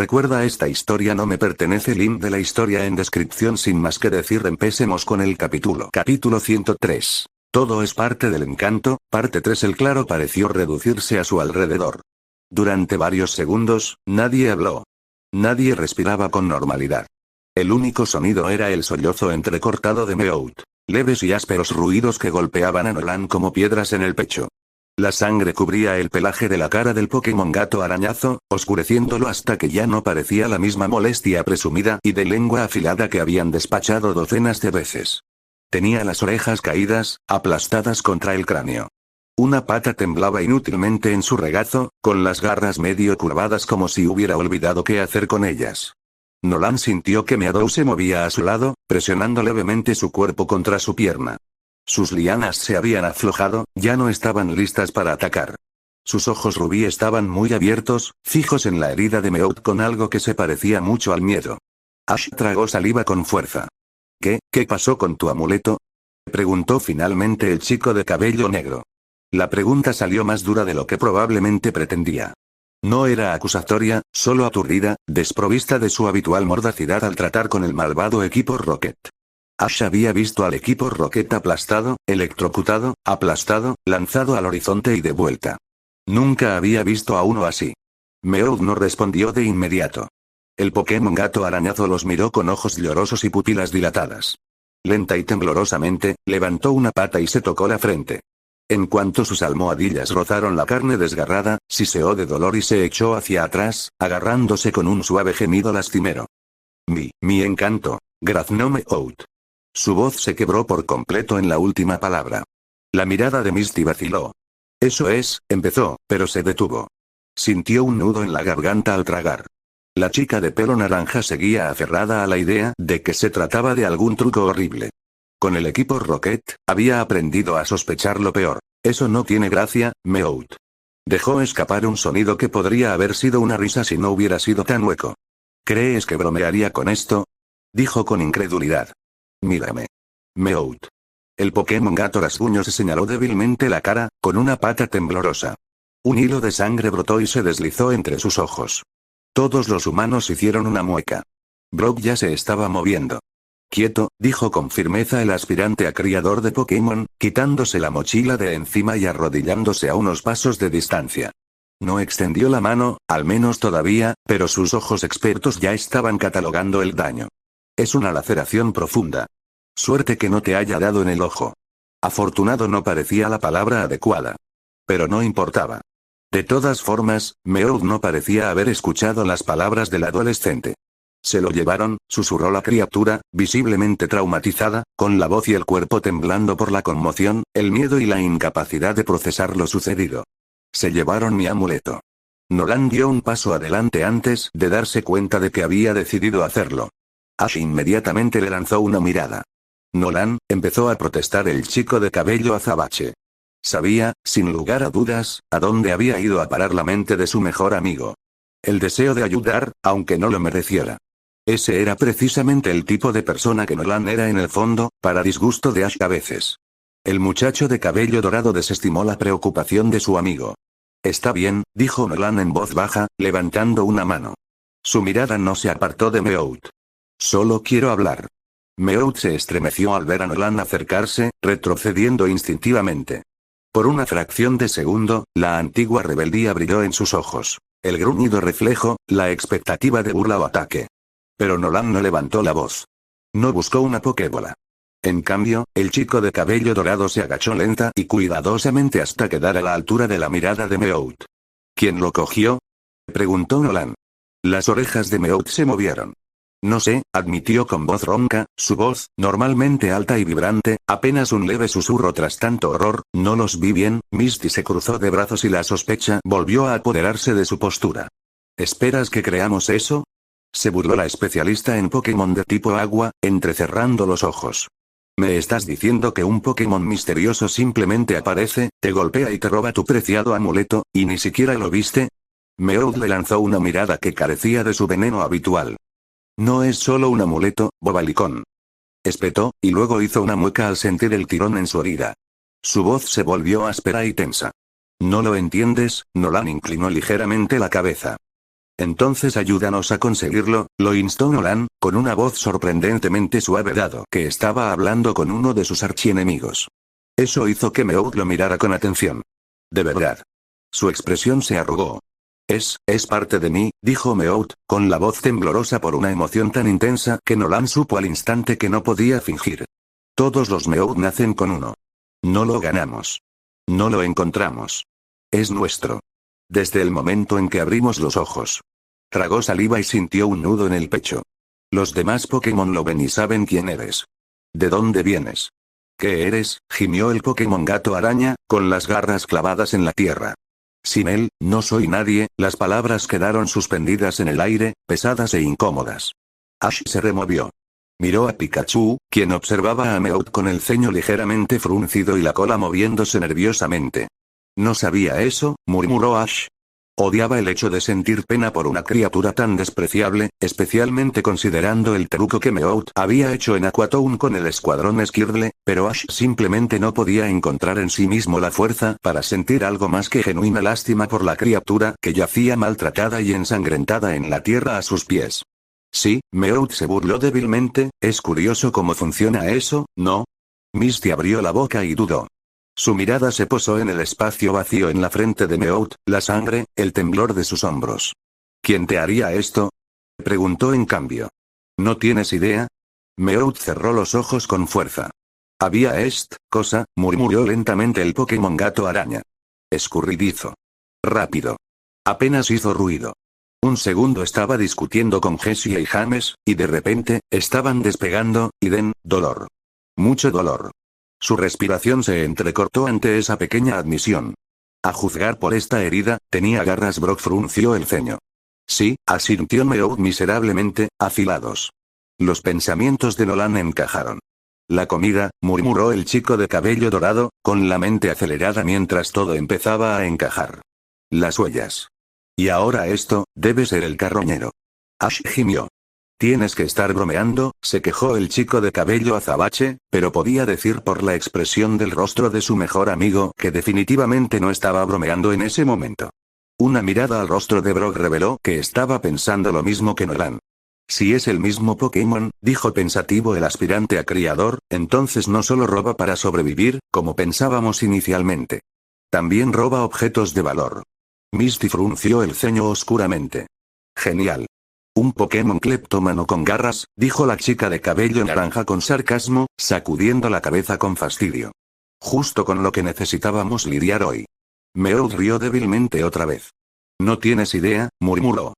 Recuerda, esta historia no me pertenece. Link de la historia en descripción. Sin más que decir, empecemos con el capítulo. Capítulo 103. Todo es parte del encanto, parte 3. El claro pareció reducirse a su alrededor. Durante varios segundos, nadie habló. Nadie respiraba con normalidad. El único sonido era el sollozo entrecortado de Meowth. Leves y ásperos ruidos que golpeaban a Nolan como piedras en el pecho. La sangre cubría el pelaje de la cara del Pokémon gato arañazo, oscureciéndolo hasta que ya no parecía la misma molestia presumida y de lengua afilada que habían despachado docenas de veces. Tenía las orejas caídas, aplastadas contra el cráneo. Una pata temblaba inútilmente en su regazo, con las garras medio curvadas como si hubiera olvidado qué hacer con ellas. Nolan sintió que Meowth se movía a su lado, presionando levemente su cuerpo contra su pierna. Sus lianas se habían aflojado, ya no estaban listas para atacar. Sus ojos rubí estaban muy abiertos, fijos en la herida de Meowth con algo que se parecía mucho al miedo. Ash tragó saliva con fuerza. ¿Qué pasó con tu amuleto?, preguntó finalmente el chico de cabello negro. La pregunta salió más dura de lo que probablemente pretendía. No era acusatoria, solo aturdida, desprovista de su habitual mordacidad al tratar con el malvado equipo Rocket. Ash había visto al equipo Rocket aplastado, electrocutado, aplastado, lanzado al horizonte y de vuelta. Nunca había visto a uno así. Meowth no respondió de inmediato. El Pokémon gato arañazo los miró con ojos llorosos y pupilas dilatadas. Lenta y temblorosamente, levantó una pata y se tocó la frente. En cuanto sus almohadillas rozaron la carne desgarrada, siseó de dolor y se echó hacia atrás, agarrándose con un suave gemido lastimero. Mi encanto, graznó Meowth. Su voz se quebró por completo en la última palabra. La mirada de Misty vaciló. Eso es, empezó, pero se detuvo. Sintió un nudo en la garganta al tragar. La chica de pelo naranja seguía aferrada a la idea de que se trataba de algún truco horrible. Con el equipo Rocket, había aprendido a sospechar lo peor. Eso no tiene gracia, Meowth. Dejó escapar un sonido que podría haber sido una risa si no hubiera sido tan hueco. ¿Crees que bromearía con esto?, dijo con incredulidad. Mírame. Meowth. El Pokémon gato rasguño se señaló débilmente la cara, con una pata temblorosa. Un hilo de sangre brotó y se deslizó entre sus ojos. Todos los humanos hicieron una mueca. Brock ya se estaba moviendo. Quieto, dijo con firmeza el aspirante a criador de Pokémon, quitándose la mochila de encima y arrodillándose a unos pasos de distancia. No extendió la mano, al menos todavía, pero sus ojos expertos ya estaban catalogando el daño. Es una laceración profunda. Suerte que no te haya dado en el ojo. Afortunado no parecía la palabra adecuada. Pero no importaba. De todas formas, Meowth no parecía haber escuchado las palabras del adolescente. Se lo llevaron, susurró la criatura, visiblemente traumatizada, con la voz y el cuerpo temblando por la conmoción, el miedo y la incapacidad de procesar lo sucedido. Se llevaron mi amuleto. Nolan dio un paso adelante antes de darse cuenta de que había decidido hacerlo. Ash inmediatamente le lanzó una mirada. Nolan, empezó a protestar el chico de cabello azabache. Sabía, sin lugar a dudas, a dónde había ido a parar la mente de su mejor amigo. El deseo de ayudar, aunque no lo mereciera. Ese era precisamente el tipo de persona que Nolan era en el fondo, para disgusto de Ash a veces. El muchacho de cabello dorado desestimó la preocupación de su amigo. Está bien, dijo Nolan en voz baja, levantando una mano. Su mirada no se apartó de Meowth. Solo quiero hablar. Meowth se estremeció al ver a Nolan acercarse, retrocediendo instintivamente. Por una fracción de segundo, la antigua rebeldía brilló en sus ojos. El gruñido reflejo, la expectativa de burla o ataque. Pero Nolan no levantó la voz. No buscó una Pokébola. En cambio, el chico de cabello dorado se agachó lenta y cuidadosamente hasta quedar a la altura de la mirada de Meowth. ¿Quién lo cogió?, preguntó Nolan. Las orejas de Meowth se movieron. No sé, admitió con voz ronca, su voz, normalmente alta y vibrante, apenas un leve susurro tras tanto horror. No los vi bien. Misty se cruzó de brazos y la sospecha volvió a apoderarse de su postura. ¿Esperas que creamos eso?, se burló la especialista en Pokémon de tipo agua, entrecerrando los ojos. ¿Me estás diciendo que un Pokémon misterioso simplemente aparece, te golpea y te roba tu preciado amuleto, y ni siquiera lo viste? Meowth le lanzó una mirada que carecía de su veneno habitual. No es solo un amuleto, bobalicón. Espetó, y luego hizo una mueca al sentir el tirón en su herida. Su voz se volvió áspera y tensa. ¿No lo entiendes?, Nolan inclinó ligeramente la cabeza. Entonces ayúdanos a conseguirlo, lo instó Nolan, con una voz sorprendentemente suave dado que estaba hablando con uno de sus archienemigos. Eso hizo que Meowth lo mirara con atención. ¿De verdad? Su expresión se arrugó. Es parte de mí, dijo Meowth, con la voz temblorosa por una emoción tan intensa que Nolan supo al instante que no podía fingir. Todos los Meowth nacen con uno. No lo ganamos. No lo encontramos. Es nuestro. Desde el momento en que abrimos los ojos. Tragó saliva y sintió un nudo en el pecho. Los demás Pokémon lo ven y saben quién eres. ¿De dónde vienes? ¿Qué eres?, gimió el Pokémon Gato Araña, con las garras clavadas en la tierra. Sin él, no soy nadie. Las palabras quedaron suspendidas en el aire, pesadas e incómodas. Ash se removió. Miró a Pikachu, quien observaba a Meowth con el ceño ligeramente fruncido y la cola moviéndose nerviosamente. No sabía eso, murmuró Ash. Odiaba el hecho de sentir pena por una criatura tan despreciable, especialmente considerando el truco que Meowth había hecho en Aquatown con el escuadrón Esquirtle, pero Ash simplemente no podía encontrar en sí mismo la fuerza para sentir algo más que genuina lástima por la criatura que yacía maltratada y ensangrentada en la tierra a sus pies. Sí, Meowth se burló débilmente. Es curioso cómo funciona eso, ¿no? Misty abrió la boca y dudó. Su mirada se posó en el espacio vacío en la frente de Meowth, la sangre, el temblor de sus hombros. ¿Quién te haría esto?, preguntó en cambio. ¿No tienes idea? Meowth cerró los ojos con fuerza. Había cosa, murmuró lentamente el Pokémon Gato Araña. Escurridizo. Rápido. Apenas hizo ruido. Un segundo estaba discutiendo con Jessie y James, y de repente, estaban despegando, y dolor. Mucho dolor. Su respiración se entrecortó ante esa pequeña admisión. A juzgar por esta herida, tenía garras. Brock frunció el ceño. Sí, asintió Meowth miserablemente, afilados. Los pensamientos de Nolan encajaron. La comida, murmuró el chico de cabello dorado, con la mente acelerada mientras todo empezaba a encajar. Las huellas. Y ahora esto, debe ser el carroñero. Ash gimió. Tienes que estar bromeando, se quejó el chico de cabello azabache, pero podía decir por la expresión del rostro de su mejor amigo que definitivamente no estaba bromeando en ese momento. Una mirada al rostro de Brock reveló que estaba pensando lo mismo que Nolan. Si es el mismo Pokémon, dijo pensativo el aspirante a criador, entonces no solo roba para sobrevivir, como pensábamos inicialmente. También roba objetos de valor. Misty frunció el ceño oscuramente. Genial. Un Pokémon cleptómano con garras, dijo la chica de cabello naranja con sarcasmo, sacudiendo la cabeza con fastidio. Justo con lo que necesitábamos lidiar hoy. Meowth rió débilmente otra vez. No tienes idea, murmuró.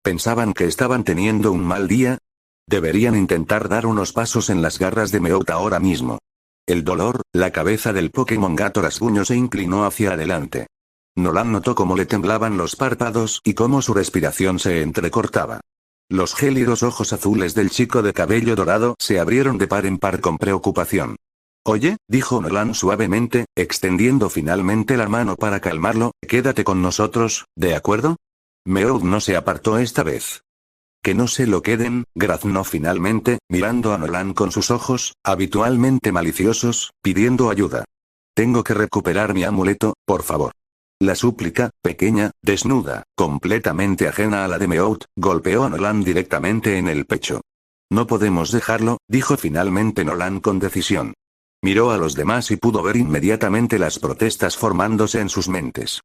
¿Pensaban que estaban teniendo un mal día? Deberían intentar dar unos pasos en las garras de Meowth ahora mismo. El dolor, la cabeza del Pokémon Gato rasguño se inclinó hacia adelante. Nolan notó cómo le temblaban los párpados y cómo su respiración se entrecortaba. Los gélidos ojos azules del chico de cabello dorado se abrieron de par en par con preocupación. Oye, dijo Nolan suavemente, extendiendo finalmente la mano para calmarlo, quédate con nosotros, ¿de acuerdo? Meowth no se apartó esta vez. Que no se lo queden, graznó finalmente, mirando a Nolan con sus ojos, habitualmente maliciosos, pidiendo ayuda. Tengo que recuperar mi amuleto, por favor. La súplica, pequeña, desnuda, completamente ajena a la de Meowth, golpeó a Nolan directamente en el pecho. No podemos dejarlo, dijo finalmente Nolan con decisión. Miró a los demás y pudo ver inmediatamente las protestas formándose en sus mentes.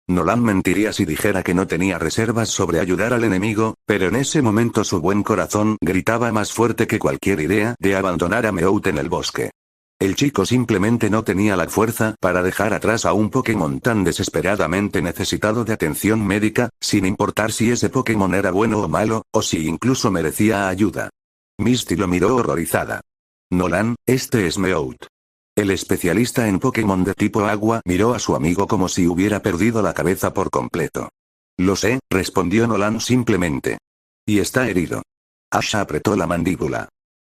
Nolan mentiría si dijera que no tenía reservas sobre ayudar al enemigo, pero en ese momento su buen corazón gritaba más fuerte que cualquier idea de abandonar a Meowth en el bosque. El chico simplemente no tenía la fuerza para dejar atrás a un Pokémon tan desesperadamente necesitado de atención médica, sin importar si ese Pokémon era bueno o malo, o si incluso merecía ayuda. Misty lo miró horrorizada. Nolan, este es Meowth. El especialista en Pokémon de tipo agua miró a su amigo como si hubiera perdido la cabeza por completo. Lo sé, respondió Nolan simplemente. Y está herido. Ash apretó la mandíbula.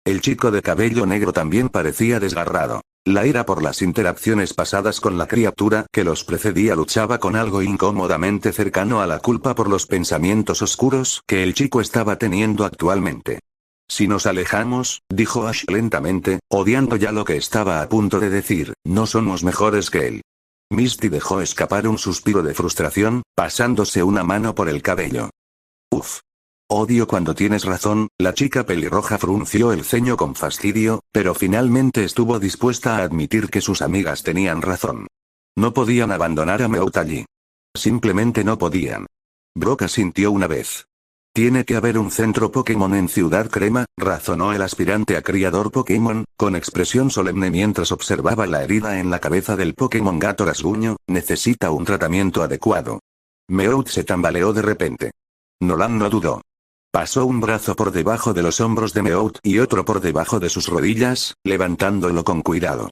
El chico de cabello negro también parecía desgarrado. La ira por las interacciones pasadas con la criatura que los precedía luchaba con algo incómodamente cercano a la culpa por los pensamientos oscuros que el chico estaba teniendo actualmente. Si nos alejamos, dijo Ash lentamente, odiando ya lo que estaba a punto de decir, no somos mejores que él. Misty dejó escapar un suspiro de frustración, pasándose una mano por el cabello. Uf. Odio cuando tienes razón, la chica pelirroja frunció el ceño con fastidio, pero finalmente estuvo dispuesta a admitir que sus amigas tenían razón. No podían abandonar a Meowth allí. Simplemente no podían. Brock asintió una vez. Tiene que haber un centro Pokémon en Ciudad Crema, razonó el aspirante a criador Pokémon, con expresión solemne mientras observaba la herida en la cabeza del Pokémon gato rasguño. Necesita un tratamiento adecuado. Meowth se tambaleó de repente. Nolan no dudó. Pasó un brazo por debajo de los hombros de Meowth y otro por debajo de sus rodillas, levantándolo con cuidado.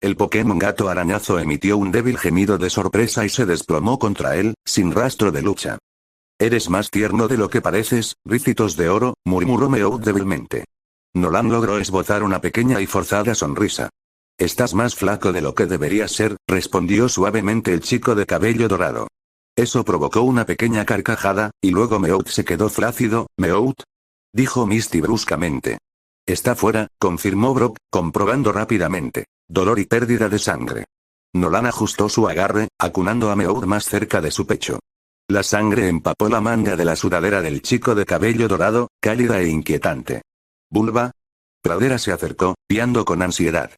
El Pokémon gato arañazo emitió un débil gemido de sorpresa y se desplomó contra él, sin rastro de lucha. Eres más tierno de lo que pareces, ricitos de oro, murmuró Meowth débilmente. Nolan logró esbozar una pequeña y forzada sonrisa. Estás más flaco de lo que deberías ser, respondió suavemente el chico de cabello dorado. Eso provocó una pequeña carcajada, y luego Meowth se quedó flácido. ¿Meowth?, dijo Misty bruscamente. Está fuera, confirmó Brock, comprobando rápidamente. Dolor y pérdida de sangre. Nolan ajustó su agarre, acunando a Meowth más cerca de su pecho. La sangre empapó la manga de la sudadera del chico de cabello dorado, cálida e inquietante. ¿Vulva? Pradera se acercó, piando con ansiedad.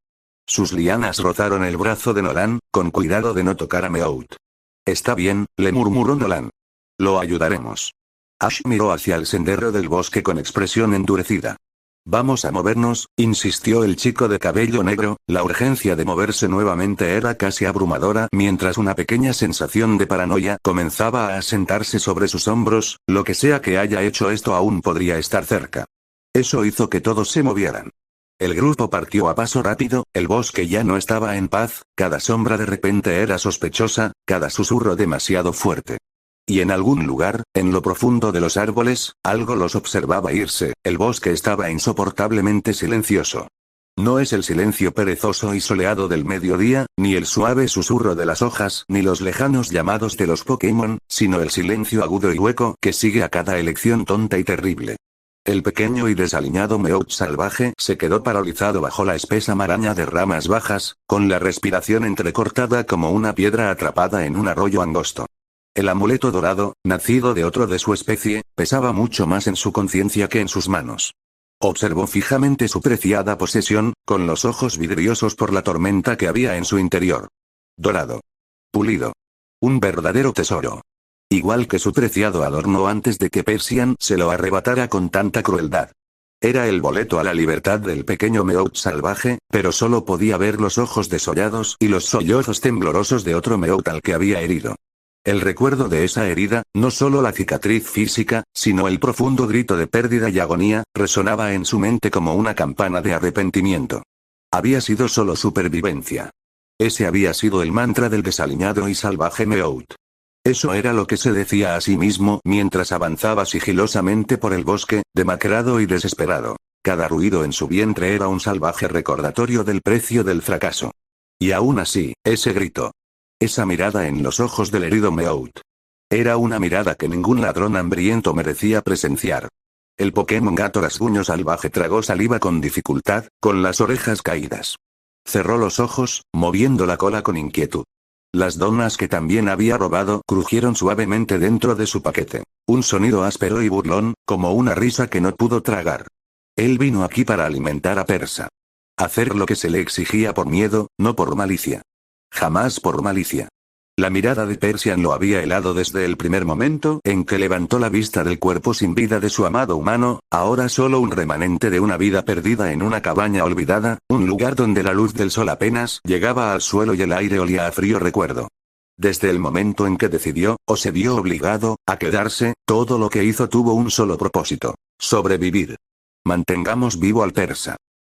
Sus lianas rozaron el brazo de Nolan, con cuidado de no tocar a Meowth. Está bien, le murmuró Nolan. Lo ayudaremos. Ash miró hacia el sendero del bosque con expresión endurecida. Vamos a movernos, insistió el chico de cabello negro. La urgencia de moverse nuevamente era casi abrumadora mientras una pequeña sensación de paranoia comenzaba a asentarse sobre sus hombros. Lo que sea que haya hecho esto aún podría estar cerca. Eso hizo que todos se movieran. El grupo partió a paso rápido, el bosque ya no estaba en paz, cada sombra de repente era sospechosa, cada susurro demasiado fuerte. Y en algún lugar, en lo profundo de los árboles, algo los observaba irse. El bosque estaba insoportablemente silencioso. No es el silencio perezoso y soleado del mediodía, ni el suave susurro de las hojas, ni los lejanos llamados de los Pokémon, sino el silencio agudo y hueco que sigue a cada elección tonta y terrible. El pequeño y desaliñado Meowth salvaje se quedó paralizado bajo la espesa maraña de ramas bajas, con la respiración entrecortada como una piedra atrapada en un arroyo angosto. El amuleto dorado, nacido de otro de su especie, pesaba mucho más en su conciencia que en sus manos. Observó fijamente su preciada posesión, con los ojos vidriosos por la tormenta que había en su interior. Dorado. Pulido. Un verdadero tesoro. Igual que su preciado adorno antes de que Persian se lo arrebatara con tanta crueldad. Era el boleto a la libertad del pequeño Meowth salvaje, pero solo podía ver los ojos desollados y los sollozos temblorosos de otro Meowth al que había herido. El recuerdo de esa herida, no solo la cicatriz física, sino el profundo grito de pérdida y agonía, resonaba en su mente como una campana de arrepentimiento. Había sido solo supervivencia. Ese había sido el mantra del desaliñado y salvaje Meowth. Eso era lo que se decía a sí mismo mientras avanzaba sigilosamente por el bosque, demacrado y desesperado. Cada ruido en su vientre era un salvaje recordatorio del precio del fracaso. Y aún así, ese grito. Esa mirada en los ojos del herido Meowth. Era una mirada que ningún ladrón hambriento merecía presenciar. El Pokémon gato rasguño salvaje tragó saliva con dificultad, con las orejas caídas. Cerró los ojos, moviendo la cola con inquietud. Las donas que también había robado crujieron suavemente dentro de su paquete. Un sonido áspero y burlón, como una risa que no pudo tragar. Él vino aquí para alimentar a Persa. Hacer lo que se le exigía por miedo, no por malicia. Jamás por malicia. La mirada de Persian lo había helado desde el primer momento en que levantó la vista del cuerpo sin vida de su amado humano, ahora solo un remanente de una vida perdida en una cabaña olvidada, un lugar donde la luz del sol apenas llegaba al suelo y el aire olía a frío recuerdo. Desde el momento en que decidió, o se vio obligado, a quedarse, todo lo que hizo tuvo un solo propósito: sobrevivir. Mantengamos vivo al persa.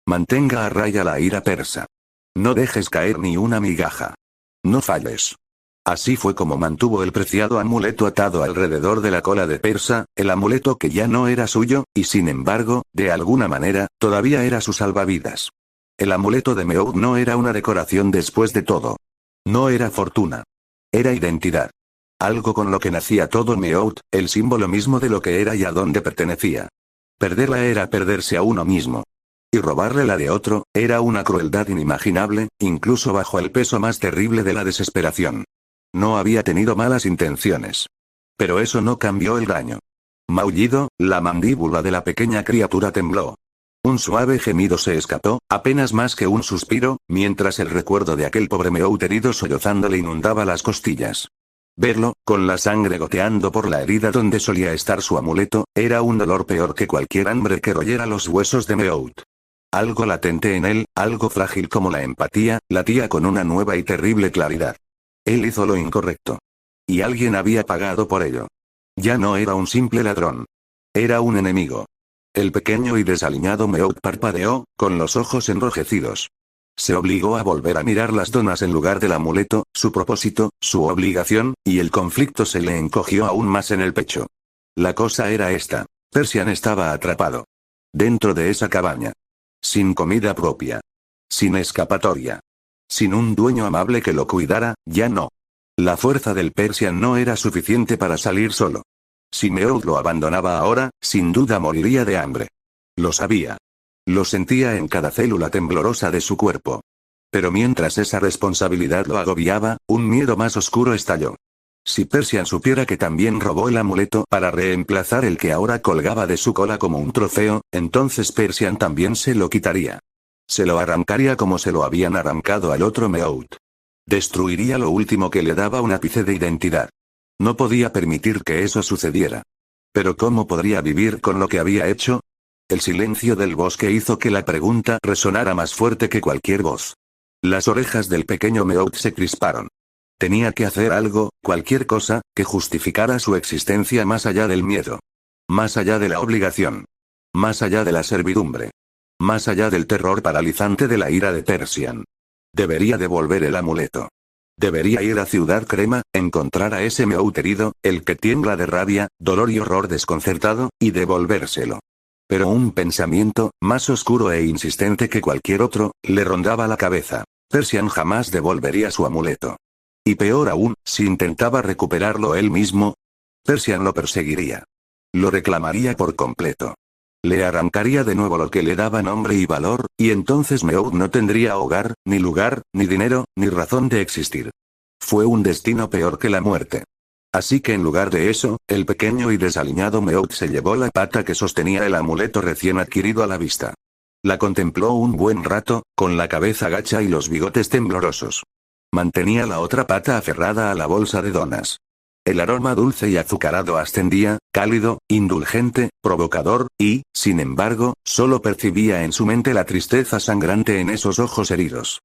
Mantenga a raya la ira persa. No dejes caer ni una migaja. No falles. Así fue como mantuvo el preciado amuleto atado alrededor de la cola de Persa, el amuleto que ya no era suyo, y sin embargo, de alguna manera, todavía era su salvavidas. El amuleto de Meowth no era una decoración después de todo. No era fortuna. Era identidad. Algo con lo que nacía todo Meowth, el símbolo mismo de lo que era y a dónde pertenecía. Perderla era perderse a uno mismo. Y robarle la de otro, era una crueldad inimaginable, incluso bajo el peso más terrible de la desesperación. No había tenido malas intenciones. Pero eso no cambió el daño. Maullido, la mandíbula de la pequeña criatura tembló. Un suave gemido se escapó, apenas más que un suspiro, mientras el recuerdo de aquel pobre Meowth herido sollozando le inundaba las costillas. Verlo, con la sangre goteando por la herida donde solía estar su amuleto, era un dolor peor que cualquier hambre que royera los huesos de Meowth. Algo latente en él, algo frágil como la empatía, latía con una nueva y terrible claridad. Él hizo lo incorrecto. Y alguien había pagado por ello. Ya no era un simple ladrón. Era un enemigo. El pequeño y desaliñado Meowth parpadeó, con los ojos enrojecidos. Se obligó a volver a mirar las donas en lugar del amuleto, su propósito, su obligación, y el conflicto se le encogió aún más en el pecho. La cosa era esta. Persian estaba atrapado. Dentro de esa cabaña. Sin comida propia. Sin escapatoria. Sin un dueño amable que lo cuidara, ya no. La fuerza del Persian no era suficiente para salir solo. Si Meowth lo abandonaba ahora, sin duda moriría de hambre. Lo sabía. Lo sentía en cada célula temblorosa de su cuerpo. Pero mientras esa responsabilidad lo agobiaba, un miedo más oscuro estalló. Si Persian supiera que también robó el amuleto para reemplazar el que ahora colgaba de su cola como un trofeo, entonces Persian también se lo quitaría. Se lo arrancaría como se lo habían arrancado al otro Meowth. Destruiría lo último que le daba un ápice de identidad. No podía permitir que eso sucediera. Pero ¿cómo podría vivir con lo que había hecho? El silencio del bosque hizo que la pregunta resonara más fuerte que cualquier voz. Las orejas del pequeño Meowth se crisparon. Tenía que hacer algo, cualquier cosa, que justificara su existencia más allá del miedo. Más allá de la obligación. Más allá de la servidumbre. Más allá del terror paralizante de la ira de Persian. Debería devolver el amuleto. Debería ir a Ciudad Crema, encontrar a ese Meowth herido, el que tiembla de rabia, dolor y horror desconcertado, y devolvérselo. Pero un pensamiento, más oscuro e insistente que cualquier otro, le rondaba la cabeza. Persian jamás devolvería su amuleto. Y peor aún, si intentaba recuperarlo él mismo, Persian lo perseguiría. Lo reclamaría por completo. Le arrancaría de nuevo lo que le daba nombre y valor, y entonces Meowth no tendría hogar, ni lugar, ni dinero, ni razón de existir. Fue un destino peor que la muerte. Así que en lugar de eso, el pequeño y desaliñado Meowth se llevó la pata que sostenía el amuleto recién adquirido a la vista. La contempló un buen rato, con la cabeza gacha y los bigotes temblorosos. Mantenía la otra pata aferrada a la bolsa de donas. El aroma dulce y azucarado ascendía, cálido, indulgente, provocador, y, sin embargo, solo percibía en su mente la tristeza sangrante en esos ojos heridos.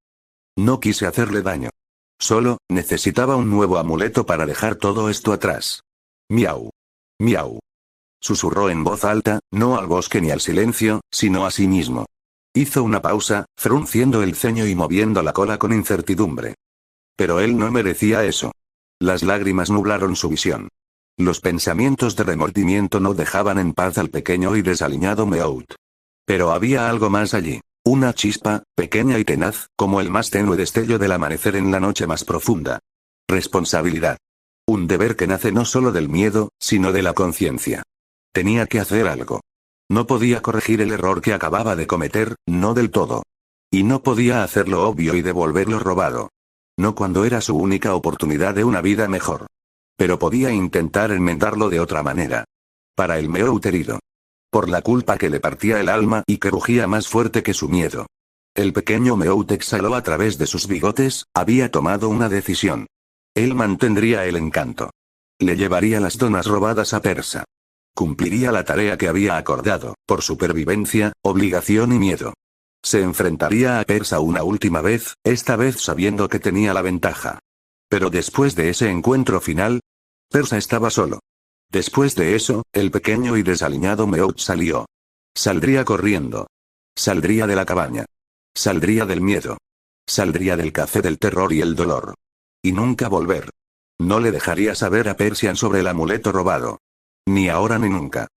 No quise hacerle daño. Solo, necesitaba un nuevo amuleto para dejar todo esto atrás. Miau. Miau. Susurró en voz alta, no al bosque ni al silencio, sino a sí mismo. Hizo una pausa, frunciendo el ceño y moviendo la cola con incertidumbre. Pero él no merecía eso. Las lágrimas nublaron su visión. Los pensamientos de remordimiento no dejaban en paz al pequeño y desaliñado Meowth. Pero había algo más allí. Una chispa, pequeña y tenaz, como el más tenue destello del amanecer en la noche más profunda. Responsabilidad. Un deber que nace no solo del miedo, sino de la conciencia. Tenía que hacer algo. No podía corregir el error que acababa de cometer, no del todo. Y no podía hacerlo obvio y devolver lo robado. No cuando era su única oportunidad de una vida mejor. Pero podía intentar enmendarlo de otra manera. Para el Meowth herido. Por la culpa que le partía el alma y que rugía más fuerte que su miedo. El pequeño Meowth exhaló a través de sus bigotes, había tomado una decisión. Él mantendría el encanto. Le llevaría las donas robadas a Persa. Cumpliría la tarea que había acordado, por supervivencia, obligación y miedo. Se enfrentaría a Persa una última vez, esta vez sabiendo que tenía la ventaja. Pero después de ese encuentro final, Persa estaba solo. Después de eso, el pequeño y desaliñado Meowth salió. Saldría corriendo. Saldría de la cabaña. Saldría del miedo. Saldría del café del terror y el dolor. Y nunca volver. No le dejaría saber a Persian sobre el amuleto robado. Ni ahora ni nunca.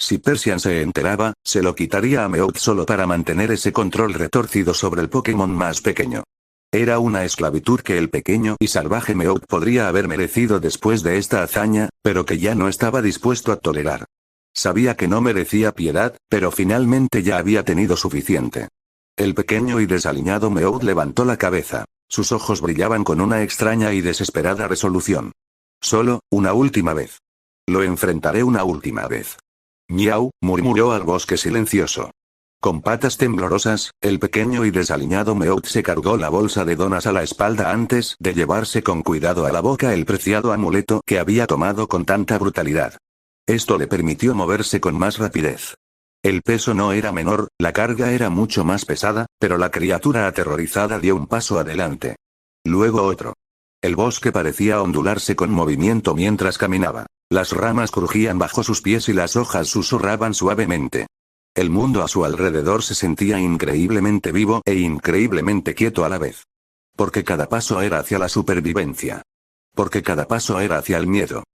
Si Persian se enteraba, se lo quitaría a Meowth solo para mantener ese control retorcido sobre el Pokémon más pequeño. Era una esclavitud que el pequeño y salvaje Meowth podría haber merecido después de esta hazaña, pero que ya no estaba dispuesto a tolerar. Sabía que no merecía piedad, pero finalmente ya había tenido suficiente. El pequeño y desaliñado Meowth levantó la cabeza. Sus ojos brillaban con una extraña y desesperada resolución. Solo, una última vez. Lo enfrentaré una última vez. Miau, murmuró al bosque silencioso. Con patas temblorosas, el pequeño y desaliñado Meowth se cargó la bolsa de donas a la espalda antes de llevarse con cuidado a la boca el preciado amuleto que había tomado con tanta brutalidad. Esto le permitió moverse con más rapidez. El peso no era menor, la carga era mucho más pesada, pero la criatura aterrorizada dio un paso adelante. Luego otro. El bosque parecía ondularse con movimiento mientras caminaba. Las ramas crujían bajo sus pies y las hojas susurraban suavemente. El mundo a su alrededor se sentía increíblemente vivo e increíblemente quieto a la vez. Porque cada paso era hacia la supervivencia. Porque cada paso era hacia el miedo.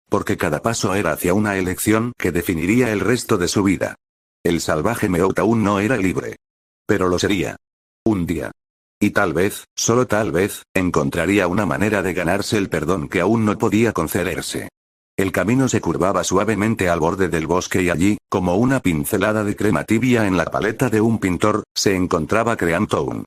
Porque cada paso era hacia una elección que definiría el resto de su vida. El salvaje Meowth aún no era libre. Pero lo sería. Un día. Y tal vez, solo tal vez, encontraría una manera de ganarse el perdón que aún no podía concederse. El camino se curvaba suavemente al borde del bosque y allí, como una pincelada de crema tibia en la paleta de un pintor, se encontraba Creamtown.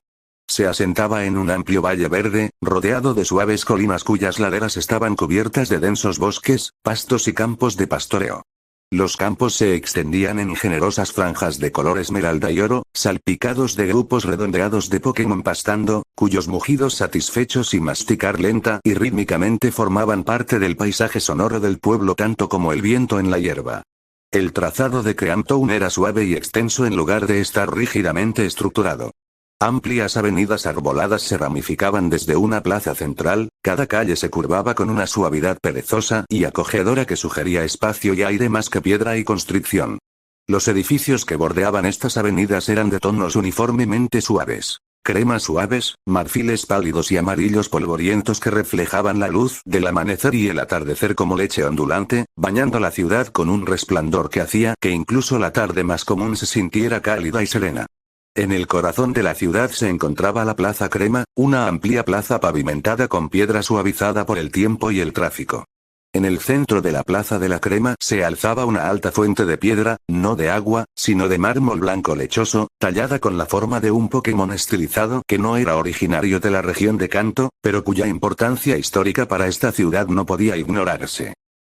Se asentaba en un amplio valle verde, rodeado de suaves colinas cuyas laderas estaban cubiertas de densos bosques, pastos y campos de pastoreo. Los campos se extendían en generosas franjas de color esmeralda y oro, salpicados de grupos redondeados de Pokémon pastando, cuyos mugidos satisfechos y masticar lenta y rítmicamente formaban parte del paisaje sonoro del pueblo tanto como el viento en la hierba. El trazado de Creamtown era suave y extenso en lugar de estar rígidamente estructurado. Amplias avenidas arboladas se ramificaban desde una plaza central, cada calle se curvaba con una suavidad perezosa y acogedora que sugería espacio y aire más que piedra y constricción. Los edificios que bordeaban estas avenidas eran de tonos uniformemente suaves. Cremas suaves, marfiles pálidos y amarillos polvorientos que reflejaban la luz del amanecer y el atardecer como leche ondulante, bañando la ciudad con un resplandor que hacía que incluso la tarde más común se sintiera cálida y serena. En el corazón de la ciudad se encontraba la Plaza Crema, una amplia plaza pavimentada con piedra suavizada por el tiempo y el tráfico. En el centro de la Plaza de la Crema se alzaba una alta fuente de piedra, no de agua, sino de mármol blanco lechoso, tallada con la forma de un Pokémon estilizado que no era originario de la región de Kanto, pero cuya importancia histórica para esta ciudad no podía ignorarse.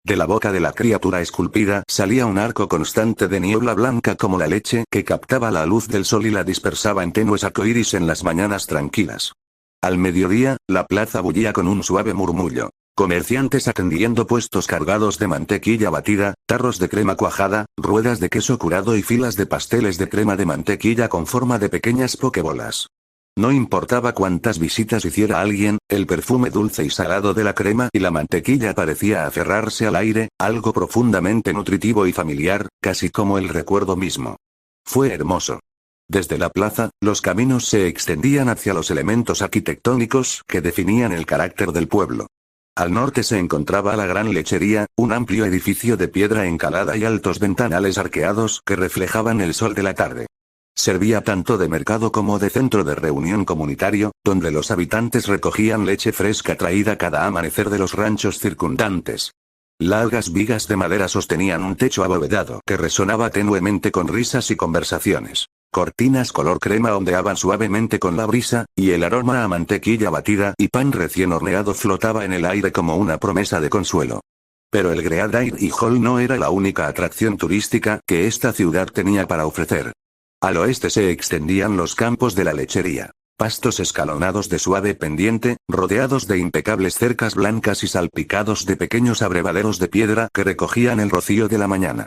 De la boca de la criatura esculpida salía un arco constante de niebla blanca como la leche que captaba la luz del sol y la dispersaba en tenues arcoíris en las mañanas tranquilas. Al mediodía, la plaza bullía con un suave murmullo. Comerciantes atendiendo puestos cargados de mantequilla batida, tarros de crema cuajada, ruedas de queso curado y filas de pasteles de crema de mantequilla con forma de pequeñas pokebolas. No importaba cuántas visitas hiciera alguien, el perfume dulce y salado de la crema y la mantequilla parecía aferrarse al aire, algo profundamente nutritivo y familiar, casi como el recuerdo mismo. Fue hermoso. Desde la plaza, los caminos se extendían hacia los elementos arquitectónicos que definían el carácter del pueblo. Al norte se encontraba la gran lechería, un amplio edificio de piedra encalada y altos ventanales arqueados que reflejaban el sol de la tarde. Servía tanto de mercado como de centro de reunión comunitario, donde los habitantes recogían leche fresca traída cada amanecer de los ranchos circundantes. Largas vigas de madera sostenían un techo abovedado que resonaba tenuemente con risas y conversaciones. Cortinas color crema ondeaban suavemente con la brisa, y el aroma a mantequilla batida y pan recién horneado flotaba en el aire como una promesa de consuelo. Pero el Great Hall no era la única atracción turística que esta ciudad tenía para ofrecer. Al oeste se extendían los campos de la lechería. Pastos escalonados de suave pendiente, rodeados de impecables cercas blancas y salpicados de pequeños abrevaderos de piedra que recogían el rocío de la mañana.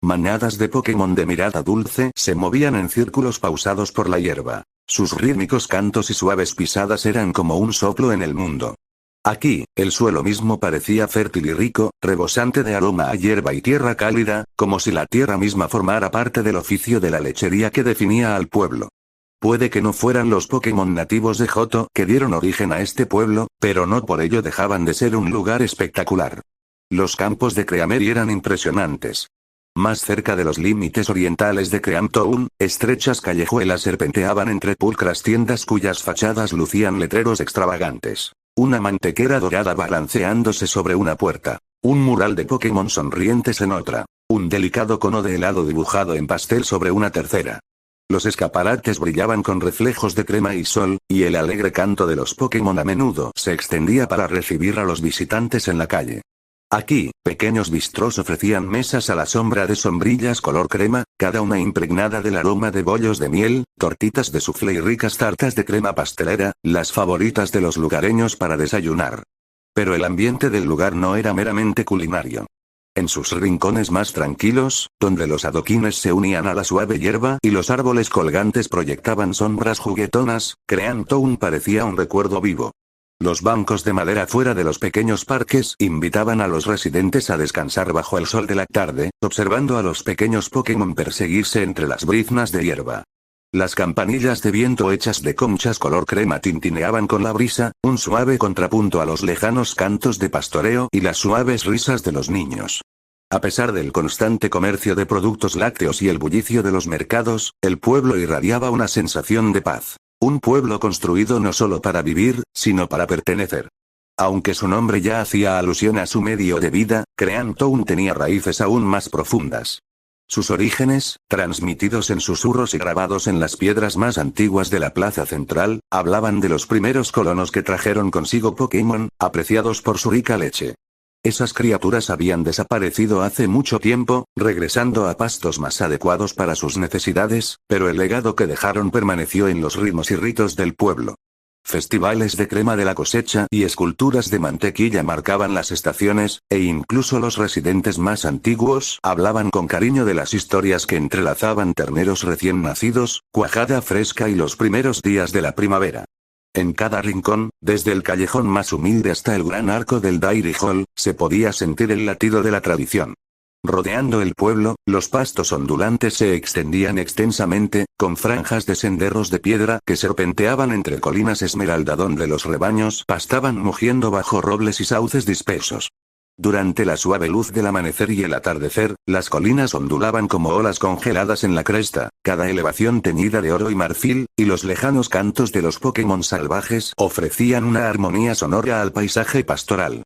Manadas de Pokémon de mirada dulce se movían en círculos pausados por la hierba. Sus rítmicos cantos y suaves pisadas eran como un soplo en el mundo. Aquí, el suelo mismo parecía fértil y rico, rebosante de aroma a hierba y tierra cálida, como si la tierra misma formara parte del oficio de la lechería que definía al pueblo. Puede que no fueran los Pokémon nativos de Johto que dieron origen a este pueblo, pero no por ello dejaban de ser un lugar espectacular. Los campos de Creamery eran impresionantes. Más cerca de los límites orientales de Creamtown, estrechas callejuelas serpenteaban entre pulcras tiendas cuyas fachadas lucían letreros extravagantes. Una mantequera dorada balanceándose sobre una puerta. Un mural de Pokémon sonrientes en otra. Un delicado cono de helado dibujado en pastel sobre una tercera. Los escaparates brillaban con reflejos de crema y sol, y el alegre canto de los Pokémon a menudo se extendía para recibir a los visitantes en la calle. Aquí, pequeños bistros ofrecían mesas a la sombra de sombrillas color crema, cada una impregnada del aroma de bollos de miel, tortitas de soufflé y ricas tartas de crema pastelera, las favoritas de los lugareños para desayunar. Pero el ambiente del lugar no era meramente culinario. En sus rincones más tranquilos, donde los adoquines se unían a la suave hierba y los árboles colgantes proyectaban sombras juguetonas, Creantown parecía un recuerdo vivo. Los bancos de madera fuera de los pequeños parques invitaban a los residentes a descansar bajo el sol de la tarde, observando a los pequeños Pokémon perseguirse entre las briznas de hierba. Las campanillas de viento hechas de conchas color crema tintineaban con la brisa, un suave contrapunto a los lejanos cantos de pastoreo y las suaves risas de los niños. A pesar del constante comercio de productos lácteos y el bullicio de los mercados, el pueblo irradiaba una sensación de paz. Un pueblo construido no solo para vivir, sino para pertenecer. Aunque su nombre ya hacía alusión a su medio de vida, Creantown tenía raíces aún más profundas. Sus orígenes, transmitidos en susurros y grabados en las piedras más antiguas de la plaza central, hablaban de los primeros colonos que trajeron consigo Pokémon, apreciados por su rica leche. Esas criaturas habían desaparecido hace mucho tiempo, regresando a pastos más adecuados para sus necesidades, pero el legado que dejaron permaneció en los ritmos y ritos del pueblo. Festivales de crema de la cosecha y esculturas de mantequilla marcaban las estaciones, e incluso los residentes más antiguos hablaban con cariño de las historias que entrelazaban terneros recién nacidos, cuajada fresca y los primeros días de la primavera. En cada rincón, desde el callejón más humilde hasta el gran arco del Dairy Hall, se podía sentir el latido de la tradición. Rodeando el pueblo, los pastos ondulantes se extendían extensamente, con franjas de senderos de piedra que serpenteaban entre colinas esmeralda donde los rebaños pastaban mugiendo bajo robles y sauces dispersos. Durante la suave luz del amanecer y el atardecer, las colinas ondulaban como olas congeladas en la cresta, cada elevación teñida de oro y marfil, y los lejanos cantos de los Pokémon salvajes ofrecían una armonía sonora al paisaje pastoral.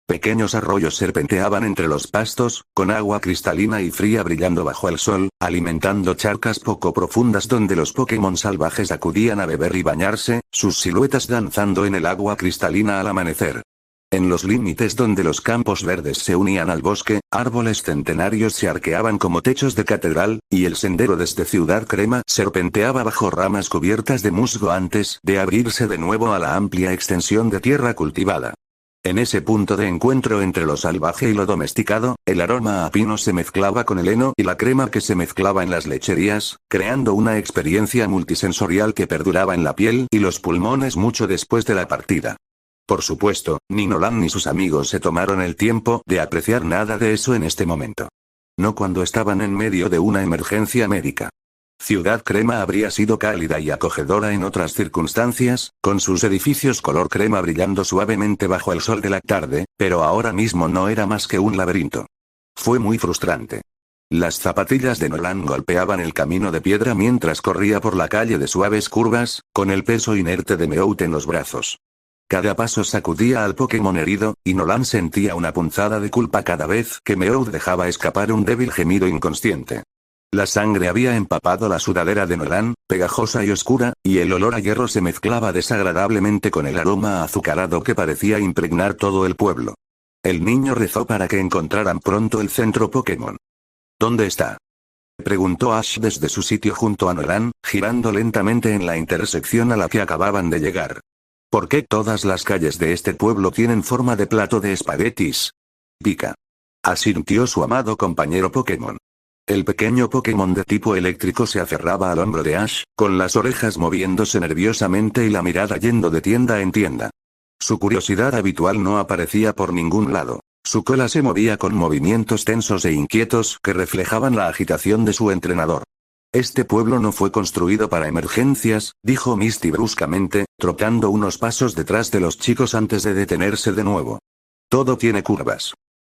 Pequeños arroyos serpenteaban entre los pastos, con agua cristalina y fría brillando bajo el sol, alimentando charcas poco profundas donde los Pokémon salvajes acudían a beber y bañarse, sus siluetas danzando en el agua cristalina al amanecer. En los límites donde los campos verdes se unían al bosque, árboles centenarios se arqueaban como techos de catedral, y el sendero desde Ciudad Crema serpenteaba bajo ramas cubiertas de musgo antes de abrirse de nuevo a la amplia extensión de tierra cultivada. En ese punto de encuentro entre lo salvaje y lo domesticado, el aroma a pino se mezclaba con el heno y la crema que se mezclaba en las lecherías, creando una experiencia multisensorial que perduraba en la piel y los pulmones mucho después de la partida. Por supuesto, ni Nolan ni sus amigos se tomaron el tiempo de apreciar nada de eso en este momento. No cuando estaban en medio de una emergencia médica. Ciudad Crema habría sido cálida y acogedora en otras circunstancias, con sus edificios color crema brillando suavemente bajo el sol de la tarde, pero ahora mismo no era más que un laberinto. Fue muy frustrante. Las zapatillas de Nolan golpeaban el camino de piedra mientras corría por la calle de suaves curvas, con el peso inerte de Meowth en los brazos. Cada paso sacudía al Pokémon herido, y Nolan sentía una punzada de culpa cada vez que Meowth dejaba escapar un débil gemido inconsciente. La sangre había empapado la sudadera de Nolan, pegajosa y oscura, y el olor a hierro se mezclaba desagradablemente con el aroma azucarado que parecía impregnar todo el pueblo. El niño rezó para que encontraran pronto el centro Pokémon. ¿Dónde está?, preguntó Ash desde su sitio junto a Nolan, girando lentamente en la intersección a la que acababan de llegar. ¿Por qué todas las calles de este pueblo tienen forma de plato de espaguetis? Pika. Asintió su amado compañero Pokémon. El pequeño Pokémon de tipo eléctrico se aferraba al hombro de Ash, con las orejas moviéndose nerviosamente y la mirada yendo de tienda en tienda. Su curiosidad habitual no aparecía por ningún lado. Su cola se movía con movimientos tensos e inquietos que reflejaban la agitación de su entrenador. Este pueblo no fue construido para emergencias, dijo Misty bruscamente, trotando unos pasos detrás de los chicos antes de detenerse de nuevo. Todo tiene curvas.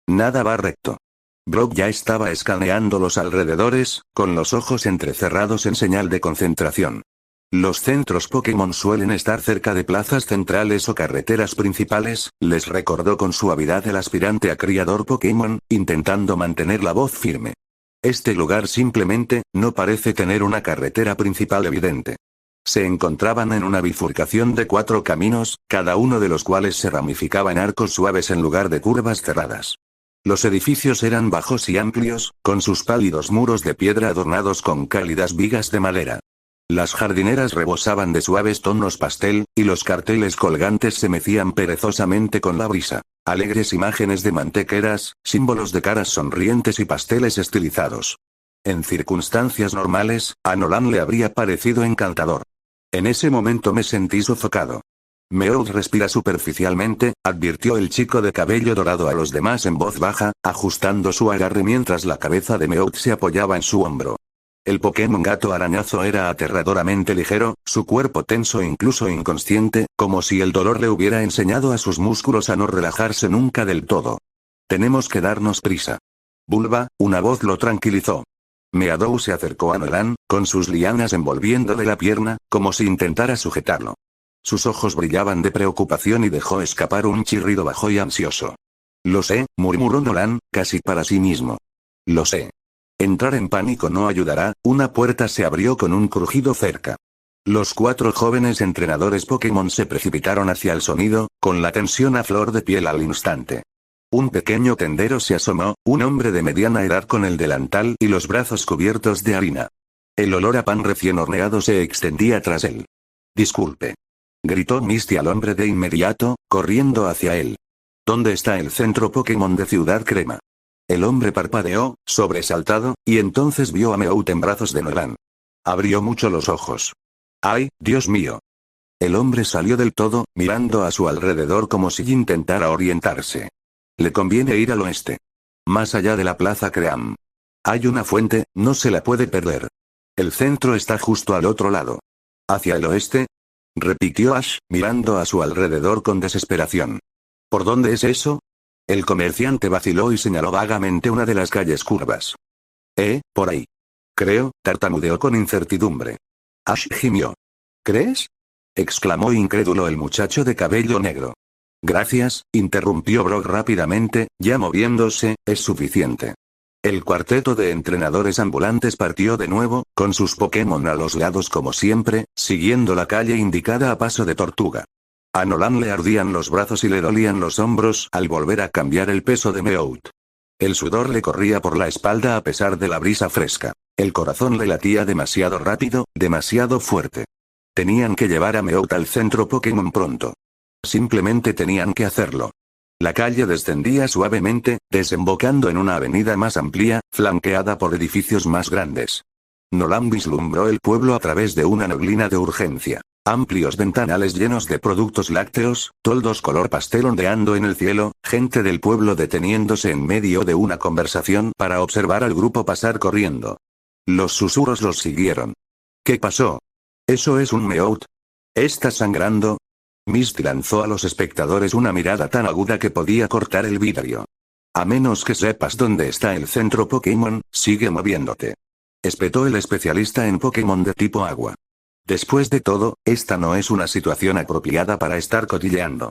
Nada va recto. Brock ya estaba escaneando los alrededores, con los ojos entrecerrados en señal de concentración. Los centros Pokémon suelen estar cerca de plazas centrales o carreteras principales, les recordó con suavidad el aspirante a criador Pokémon, intentando mantener la voz firme. Este lugar simplemente, no parece tener una carretera principal evidente. Se encontraban en una bifurcación de 4 caminos, cada uno de los cuales se ramificaba en arcos suaves en lugar de curvas cerradas. Los edificios eran bajos y amplios, con sus pálidos muros de piedra adornados con cálidas vigas de madera. Las jardineras rebosaban de suaves tonos pastel, y los carteles colgantes se mecían perezosamente con la brisa. Alegres imágenes de mantequeras, símbolos de caras sonrientes y pasteles estilizados. En circunstancias normales, a Nolan le habría parecido encantador. En ese momento me sentí sofocado. Meowth respira superficialmente, advirtió el chico de cabello dorado a los demás en voz baja, ajustando su agarre mientras la cabeza de Meowth se apoyaba en su hombro. El Pokémon gato arañazo era aterradoramente ligero, su cuerpo tenso e incluso inconsciente, como si el dolor le hubiera enseñado a sus músculos a no relajarse nunca del todo. Tenemos que darnos prisa. Bulba, una voz lo tranquilizó. Meadow se acercó a Nolan, con sus lianas envolviéndole la pierna, como si intentara sujetarlo. Sus ojos brillaban de preocupación y dejó escapar un chirrido bajo y ansioso. Lo sé, murmuró Nolan, casi para sí mismo. Lo sé. Entrar en pánico no ayudará, una puerta se abrió con un crujido cerca. Los 4 jóvenes entrenadores Pokémon se precipitaron hacia el sonido, con la tensión a flor de piel al instante. Un pequeño tendero se asomó, un hombre de mediana edad con el delantal y los brazos cubiertos de harina. El olor a pan recién horneado se extendía tras él. Disculpe. Gritó Misty al hombre de inmediato, corriendo hacia él. ¿Dónde está el centro Pokémon de Ciudad Crema? El hombre parpadeó, sobresaltado, y entonces vio a Meowth en brazos de Nolan. Abrió mucho los ojos. ¡Ay, Dios mío! El hombre salió del todo, mirando a su alrededor como si intentara orientarse. Le conviene ir al oeste. Más allá de la Plaza Cream. Hay una fuente, no se la puede perder. El centro está justo al otro lado. ¿Hacia el oeste? Repitió Ash, mirando a su alrededor con desesperación. ¿Por dónde es eso? El comerciante vaciló y señaló vagamente una de las calles curvas. Por ahí. Creo, tartamudeó con incertidumbre. Ash gimió. ¿Crees? Exclamó incrédulo el muchacho de cabello negro. Gracias, interrumpió Brock rápidamente, ya moviéndose, es suficiente. El cuarteto de entrenadores ambulantes partió de nuevo, con sus Pokémon a los lados como siempre, siguiendo la calle indicada a paso de tortuga. A Nolan le ardían los brazos y le dolían los hombros al volver a cambiar el peso de Meowth. El sudor le corría por la espalda a pesar de la brisa fresca. El corazón le latía demasiado rápido, demasiado fuerte. Tenían que llevar a Meowth al centro Pokémon pronto. Simplemente tenían que hacerlo. La calle descendía suavemente, desembocando en una avenida más amplia, flanqueada por edificios más grandes. Nolan vislumbró el pueblo a través de una neblina de urgencia. Amplios ventanales llenos de productos lácteos, toldos color pastel ondeando en el cielo, gente del pueblo deteniéndose en medio de una conversación para observar al grupo pasar corriendo. Los susurros los siguieron. ¿Qué pasó? ¿Eso es un Meowth? ¿Está sangrando? Misty lanzó a los espectadores una mirada tan aguda que podía cortar el vidrio. A menos que sepas dónde está el centro Pokémon, sigue moviéndote. Espetó el especialista en Pokémon de tipo agua. Después de todo, esta no es una situación apropiada para estar cotilleando.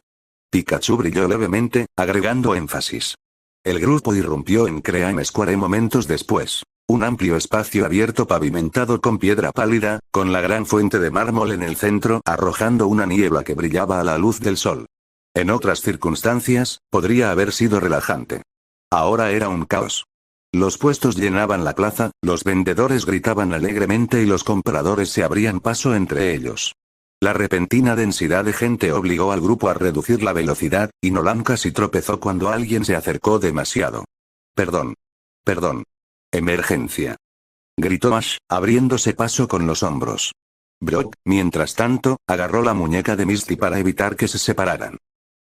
Pikachu brilló levemente, agregando énfasis. El grupo irrumpió en Cream Square momentos después. Un amplio espacio abierto pavimentado con piedra pálida, con la gran fuente de mármol en el centro arrojando una niebla que brillaba a la luz del sol. En otras circunstancias, podría haber sido relajante. Ahora era un caos. Los puestos llenaban la plaza, los vendedores gritaban alegremente y los compradores se abrían paso entre ellos. La repentina densidad de gente obligó al grupo a reducir la velocidad, y Nolan casi tropezó cuando alguien se acercó demasiado. Perdón. Perdón. Emergencia. Gritó Ash, abriéndose paso con los hombros. Brock, mientras tanto, agarró la muñeca de Misty para evitar que se separaran.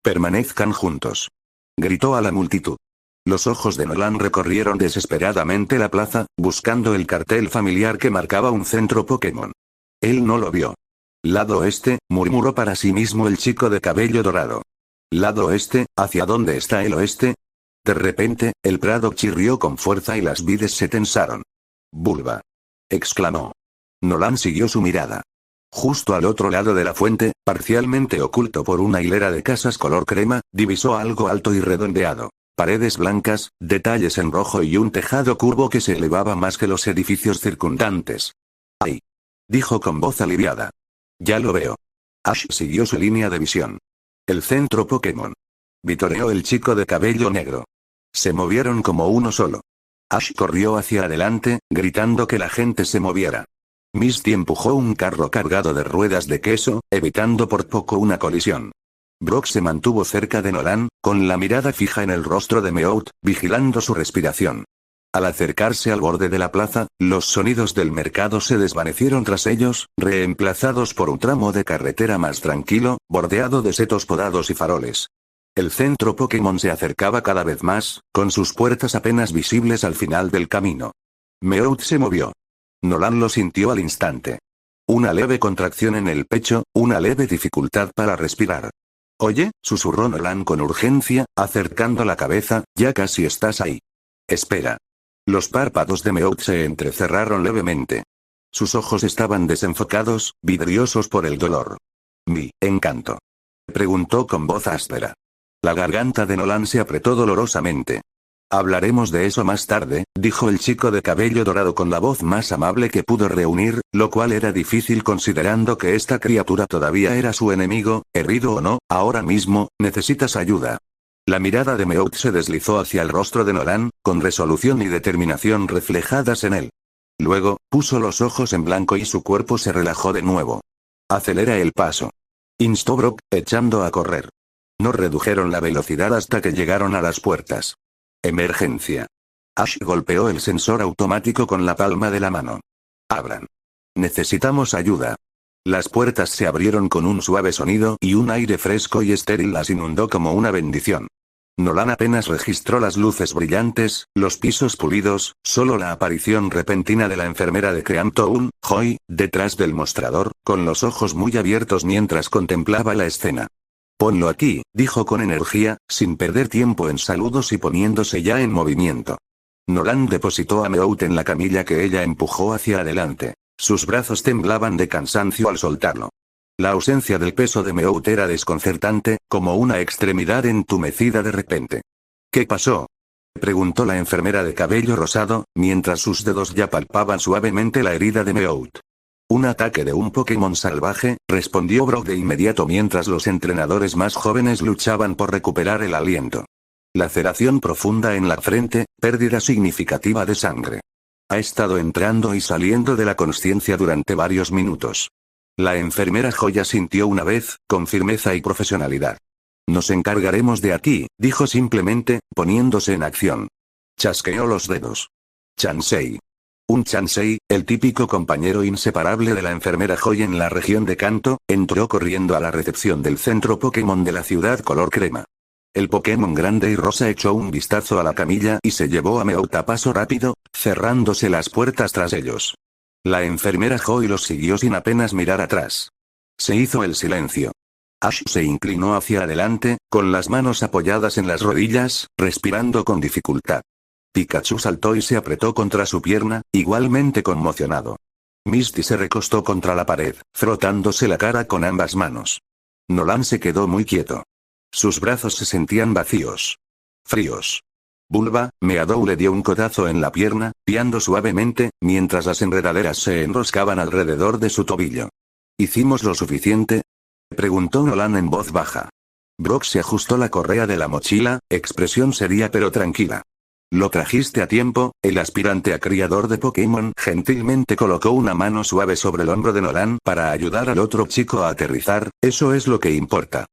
Permanezcan juntos. Gritó a la multitud. Los ojos de Nolan recorrieron desesperadamente la plaza, buscando el cartel familiar que marcaba un centro Pokémon. Él no lo vio. Lado oeste, murmuró para sí mismo el chico de cabello dorado. Lado oeste, ¿hacia dónde está el oeste? De repente, el prado chirrió con fuerza y las vides se tensaron. Bulba. Exclamó. Nolan siguió su mirada. Justo al otro lado de la fuente, parcialmente oculto por una hilera de casas color crema, divisó algo alto y redondeado. Paredes blancas, detalles en rojo y un tejado curvo que se elevaba más que los edificios circundantes. ¡Ay! Dijo con voz aliviada. Ya lo veo. Ash siguió su línea de visión. El centro Pokémon. Vitoreó el chico de cabello negro. Se movieron como uno solo. Ash corrió hacia adelante, gritando que la gente se moviera. Misty empujó un carro cargado de ruedas de queso, evitando por poco una colisión. Brock se mantuvo cerca de Nolan, con la mirada fija en el rostro de Meowth, vigilando su respiración. Al acercarse al borde de la plaza, los sonidos del mercado se desvanecieron tras ellos, reemplazados por un tramo de carretera más tranquilo, bordeado de setos podados y faroles. El centro Pokémon se acercaba cada vez más, con sus puertas apenas visibles al final del camino. Meowth se movió. Nolan lo sintió al instante. Una leve contracción en el pecho, una leve dificultad para respirar. «Oye», susurró Nolan con urgencia, acercando la cabeza, «ya casi estás ahí». «Espera». Los párpados de Meowth se entrecerraron levemente. Sus ojos estaban desenfocados, vidriosos por el dolor. «¿Mi encanto?», preguntó con voz áspera. La garganta de Nolan se apretó dolorosamente. «Hablaremos de eso más tarde», dijo el chico de cabello dorado con la voz más amable que pudo reunir, lo cual era difícil considerando que esta criatura todavía era su enemigo, herido o no, ahora mismo, necesitas ayuda. La mirada de Meowth se deslizó hacia el rostro de Nolan, con resolución y determinación reflejadas en él. Luego, puso los ojos en blanco y su cuerpo se relajó de nuevo. «Acelera el paso», instó Brock, echando a correr. No redujeron la velocidad hasta que llegaron a las puertas. «Emergencia». Ash golpeó el sensor automático con la palma de la mano. «Abran. Necesitamos ayuda». Las puertas se abrieron con un suave sonido y un aire fresco y estéril las inundó como una bendición. Nolan apenas registró las luces brillantes, los pisos pulidos, solo la aparición repentina de la enfermera de Creamtown, Joy, detrás del mostrador, con los ojos muy abiertos mientras contemplaba la escena. «Ponlo aquí», dijo con energía, sin perder tiempo en saludos y poniéndose ya en movimiento. Nolan depositó a Meowth en la camilla que ella empujó hacia adelante. Sus brazos temblaban de cansancio al soltarlo. La ausencia del peso de Meowth era desconcertante, como una extremidad entumecida de repente. «¿Qué pasó?», preguntó la enfermera de cabello rosado, mientras sus dedos ya palpaban suavemente la herida de Meowth. «Un ataque de un Pokémon salvaje», respondió Brock de inmediato mientras los entrenadores más jóvenes luchaban por recuperar el aliento. «Laceración profunda en la frente, pérdida significativa de sangre. Ha estado entrando y saliendo de la consciencia durante varios minutos». La enfermera Joya sintió una vez, con firmeza y profesionalidad. «Nos encargaremos de aquí», dijo simplemente, poniéndose en acción. Chasqueó los dedos. «Chansey». Un Chansey, el típico compañero inseparable de la enfermera Joy en la región de Kanto, entró corriendo a la recepción del centro Pokémon de la ciudad color crema. El Pokémon grande y rosa echó un vistazo a la camilla y se llevó a Meowth a paso rápido, cerrándose las puertas tras ellos. La enfermera Joy los siguió sin apenas mirar atrás. Se hizo el silencio. Ash se inclinó hacia adelante, con las manos apoyadas en las rodillas, respirando con dificultad. Pikachu saltó y se apretó contra su pierna, igualmente conmocionado. Misty se recostó contra la pared, frotándose la cara con ambas manos. Nolan se quedó muy quieto. Sus brazos se sentían vacíos. Fríos. Bulba, Meadow le dio un codazo en la pierna, piando suavemente, mientras las enredaderas se enroscaban alrededor de su tobillo. ¿Hicimos lo suficiente?, preguntó Nolan en voz baja. Brock se ajustó la correa de la mochila, expresión seria pero tranquila. «Lo trajiste a tiempo», el aspirante a criador de Pokémon gentilmente colocó una mano suave sobre el hombro de Nolan para ayudar al otro chico a aterrizar, «eso es lo que importa».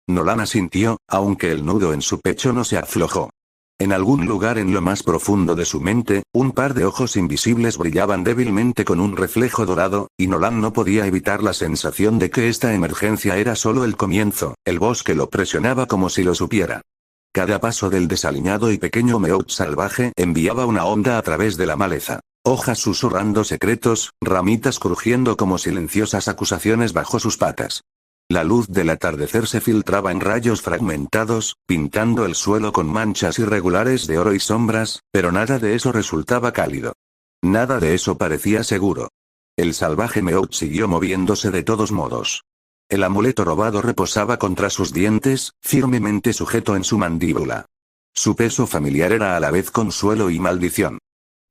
Nolan asintió, aunque el nudo en su pecho no se aflojó. En algún lugar en lo más profundo de su mente, un par de ojos invisibles brillaban débilmente con un reflejo dorado, y Nolan no podía evitar la sensación de que esta emergencia era solo el comienzo, el bosque lo presionaba como si lo supiera. Cada paso del desaliñado y pequeño Meowth salvaje enviaba una onda a través de la maleza. Hojas susurrando secretos, ramitas crujiendo como silenciosas acusaciones bajo sus patas. La luz del atardecer se filtraba en rayos fragmentados, pintando el suelo con manchas irregulares de oro y sombras, pero nada de eso resultaba cálido. Nada de eso parecía seguro. El salvaje Meowth siguió moviéndose de todos modos. El amuleto robado reposaba contra sus dientes, firmemente sujeto en su mandíbula. Su peso familiar era a la vez consuelo y maldición.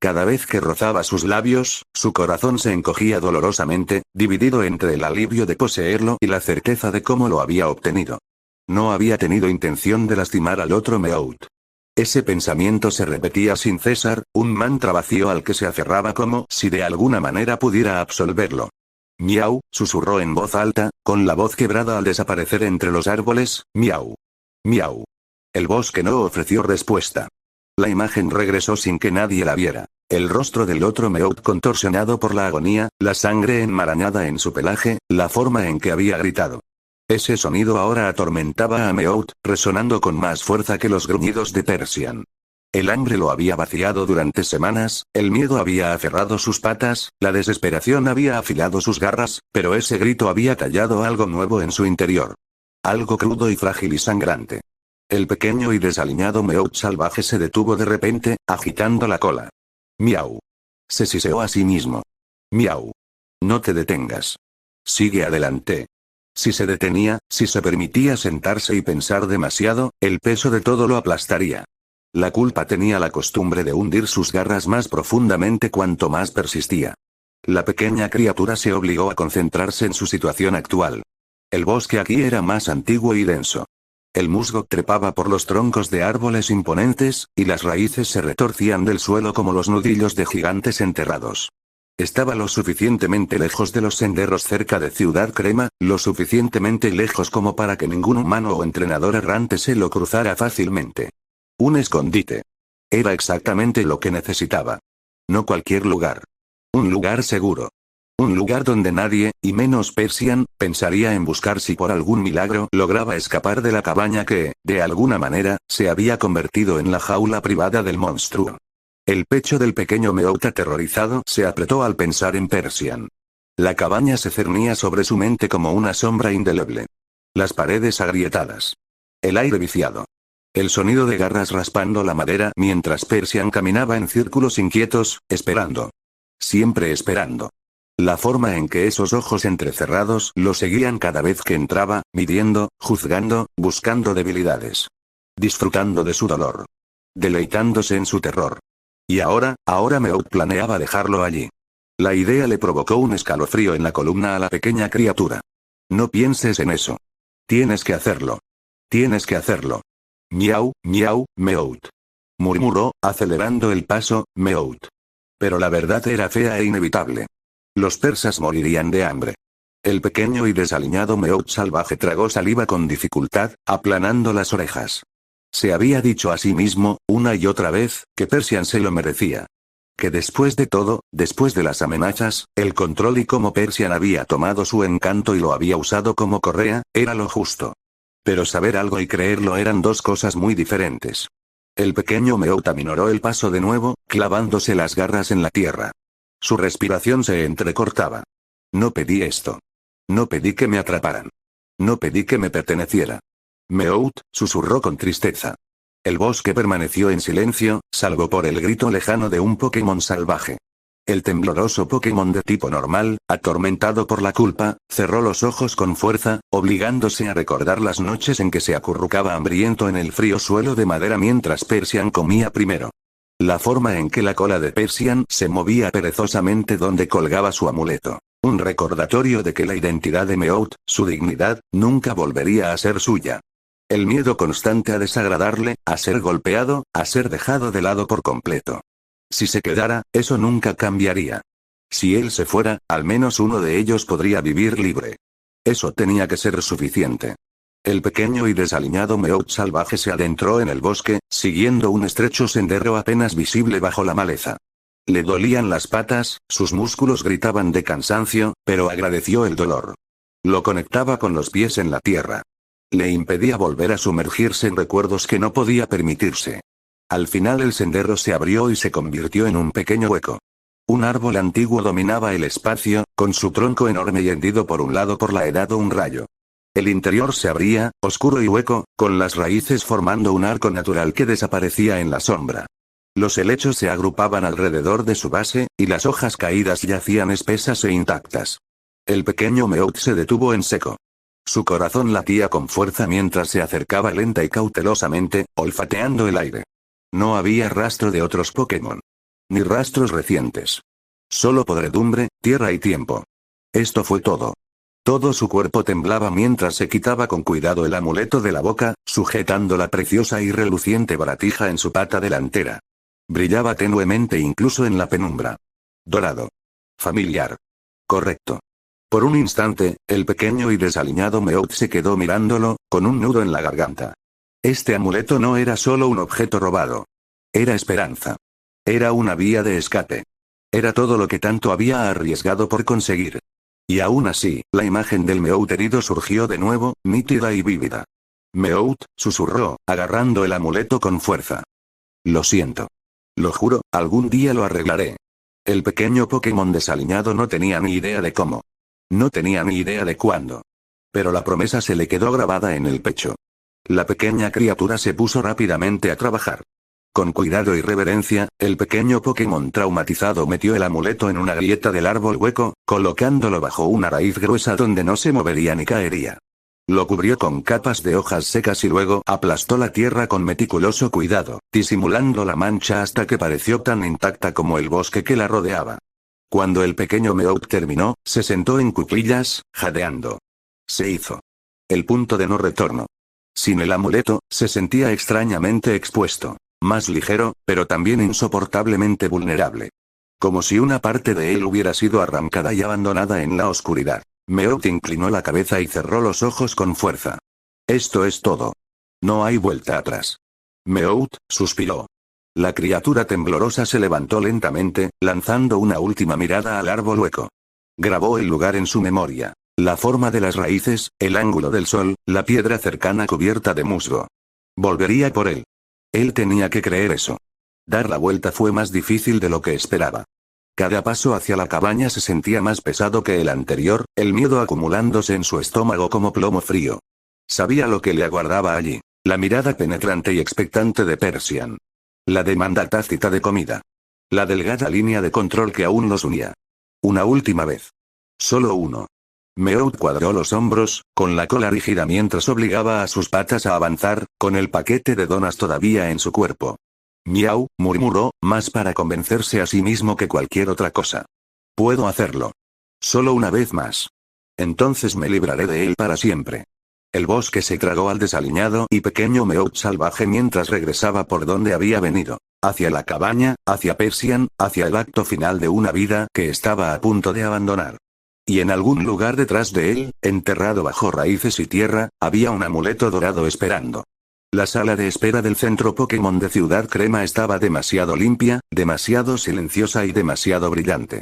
Cada vez que rozaba sus labios, su corazón se encogía dolorosamente, dividido entre el alivio de poseerlo y la certeza de cómo lo había obtenido. No había tenido intención de lastimar al otro Meowth. Ese pensamiento se repetía sin cesar, un mantra vacío al que se aferraba como si de alguna manera pudiera absolverlo. Miau, susurró en voz alta, con la voz quebrada al desaparecer entre los árboles, miau. Miau. El bosque no ofreció respuesta. La imagen regresó sin que nadie la viera. El rostro del otro Meowth contorsionado por la agonía, la sangre enmarañada en su pelaje, la forma en que había gritado. Ese sonido ahora atormentaba a Meowth, resonando con más fuerza que los gruñidos de Persian. El hambre lo había vaciado durante semanas, el miedo había aferrado sus patas, la desesperación había afilado sus garras, pero ese grito había tallado algo nuevo en su interior. Algo crudo y frágil y sangrante. El pequeño y desaliñado Meowth salvaje se detuvo de repente, agitando la cola. Miau. Se siseó a sí mismo. Miau. No te detengas. Sigue adelante. Si se detenía, si se permitía sentarse y pensar demasiado, el peso de todo lo aplastaría. La culpa tenía la costumbre de hundir sus garras más profundamente cuanto más persistía. La pequeña criatura se obligó a concentrarse en su situación actual. El bosque aquí era más antiguo y denso. El musgo trepaba por los troncos de árboles imponentes, y las raíces se retorcían del suelo como los nudillos de gigantes enterrados. Estaba lo suficientemente lejos de los senderos cerca de Ciudad Crema, lo suficientemente lejos como para que ningún humano o entrenador errante se lo cruzara fácilmente. Un escondite. Era exactamente lo que necesitaba. No cualquier lugar. Un lugar seguro. Un lugar donde nadie, y menos Persian, pensaría en buscar si por algún milagro lograba escapar de la cabaña que, de alguna manera, se había convertido en la jaula privada del monstruo. El pecho del pequeño Meowth aterrorizado se apretó al pensar en Persian. La cabaña se cernía sobre su mente como una sombra indeleble. Las paredes agrietadas. El aire viciado. El sonido de garras raspando la madera mientras Persian caminaba en círculos inquietos, esperando. Siempre esperando. La forma en que esos ojos entrecerrados lo seguían cada vez que entraba, midiendo, juzgando, buscando debilidades. Disfrutando de su dolor. Deleitándose en su terror. Y ahora Meowth planeaba dejarlo allí. La idea le provocó un escalofrío en la columna a la pequeña criatura. No pienses en eso. Tienes que hacerlo. Tienes que hacerlo. Miau, miau, Meowth. Murmuró, acelerando el paso, Meowth. Pero la verdad era fea e inevitable. Los persas morirían de hambre. El pequeño y desaliñado Meowth salvaje tragó saliva con dificultad, aplanando las orejas. Se había dicho a sí mismo, una y otra vez, que Persian se lo merecía. Que después de todo, después de las amenazas, el control y cómo Persian había tomado su encanto y lo había usado como correa, era lo justo. Pero saber algo y creerlo eran dos cosas muy diferentes. El pequeño Meowth aminoró el paso de nuevo, clavándose las garras en la tierra. Su respiración se entrecortaba. No pedí esto. No pedí que me atraparan. No pedí que me perteneciera. Meowth, susurró con tristeza. El bosque permaneció en silencio, salvo por el grito lejano de un Pokémon salvaje. El tembloroso Pokémon de tipo normal, atormentado por la culpa, cerró los ojos con fuerza, obligándose a recordar las noches en que se acurrucaba hambriento en el frío suelo de madera mientras Persian comía primero. La forma en que la cola de Persian se movía perezosamente donde colgaba su amuleto. Un recordatorio de que la identidad de Meowth, su dignidad, nunca volvería a ser suya. El miedo constante a desagradarle, a ser golpeado, a ser dejado de lado por completo. Si se quedara, eso nunca cambiaría. Si él se fuera, al menos uno de ellos podría vivir libre. Eso tenía que ser suficiente. El pequeño y desaliñado Meowth salvaje se adentró en el bosque, siguiendo un estrecho sendero apenas visible bajo la maleza. Le dolían las patas, sus músculos gritaban de cansancio, pero agradeció el dolor. Lo conectaba con los pies en la tierra. Le impedía volver a sumergirse en recuerdos que no podía permitirse. Al final el sendero se abrió y se convirtió en un pequeño hueco. Un árbol antiguo dominaba el espacio, con su tronco enorme y hendido por un lado por la edad o un rayo. El interior se abría, oscuro y hueco, con las raíces formando un arco natural que desaparecía en la sombra. Los helechos se agrupaban alrededor de su base, y las hojas caídas yacían espesas e intactas. El pequeño Meowth se detuvo en seco. Su corazón latía con fuerza mientras se acercaba lenta y cautelosamente, olfateando el aire. No había rastro de otros Pokémon. Ni rastros recientes. Solo podredumbre, tierra y tiempo. Esto fue todo. Todo su cuerpo temblaba mientras se quitaba con cuidado el amuleto de la boca, sujetando la preciosa y reluciente baratija en su pata delantera. Brillaba tenuemente incluso en la penumbra. Dorado. Familiar. Correcto. Por un instante, el pequeño y desaliñado Meowth se quedó mirándolo, con un nudo en la garganta. Este amuleto no era solo un objeto robado. Era esperanza. Era una vía de escape. Era todo lo que tanto había arriesgado por conseguir. Y aún así, la imagen del Meowth herido surgió de nuevo, nítida y vívida. Meowth, susurró, agarrando el amuleto con fuerza. Lo siento. Lo juro, algún día lo arreglaré. El pequeño Pokémon desaliñado no tenía ni idea de cómo. No tenía ni idea de cuándo. Pero la promesa se le quedó grabada en el pecho. La pequeña criatura se puso rápidamente a trabajar. Con cuidado y reverencia, el pequeño Pokémon traumatizado metió el amuleto en una grieta del árbol hueco, colocándolo bajo una raíz gruesa donde no se movería ni caería. Lo cubrió con capas de hojas secas y luego aplastó la tierra con meticuloso cuidado, disimulando la mancha hasta que pareció tan intacta como el bosque que la rodeaba. Cuando el pequeño Meowth terminó, se sentó en cuclillas, jadeando. Se hizo. El punto de no retorno. Sin el amuleto, se sentía extrañamente expuesto. Más ligero, pero también insoportablemente vulnerable. Como si una parte de él hubiera sido arrancada y abandonada en la oscuridad. Meowth inclinó la cabeza y cerró los ojos con fuerza. Esto es todo. No hay vuelta atrás. Meowth, suspiró. La criatura temblorosa se levantó lentamente, lanzando una última mirada al árbol hueco. Grabó el lugar en su memoria. La forma de las raíces, el ángulo del sol, la piedra cercana cubierta de musgo. Volvería por él. Él tenía que creer eso. Dar la vuelta fue más difícil de lo que esperaba. Cada paso hacia la cabaña se sentía más pesado que el anterior, el miedo acumulándose en su estómago como plomo frío. Sabía lo que le aguardaba allí, la mirada penetrante y expectante de Persian. La demanda tácita de comida. La delgada línea de control que aún los unía. Una última vez. Solo uno. Meowth cuadró los hombros, con la cola rígida mientras obligaba a sus patas a avanzar, con el paquete de donas todavía en su cuerpo. Miau, murmuró, más para convencerse a sí mismo que cualquier otra cosa. Puedo hacerlo. Solo una vez más. Entonces me libraré de él para siempre. El bosque se tragó al desaliñado y pequeño Meowth salvaje mientras regresaba por donde había venido. Hacia la cabaña, hacia Persian, hacia el acto final de una vida que estaba a punto de abandonar. Y en algún lugar detrás de él, enterrado bajo raíces y tierra, había un amuleto dorado esperando. La sala de espera del centro Pokémon de Ciudad Crema estaba demasiado limpia, demasiado silenciosa y demasiado brillante.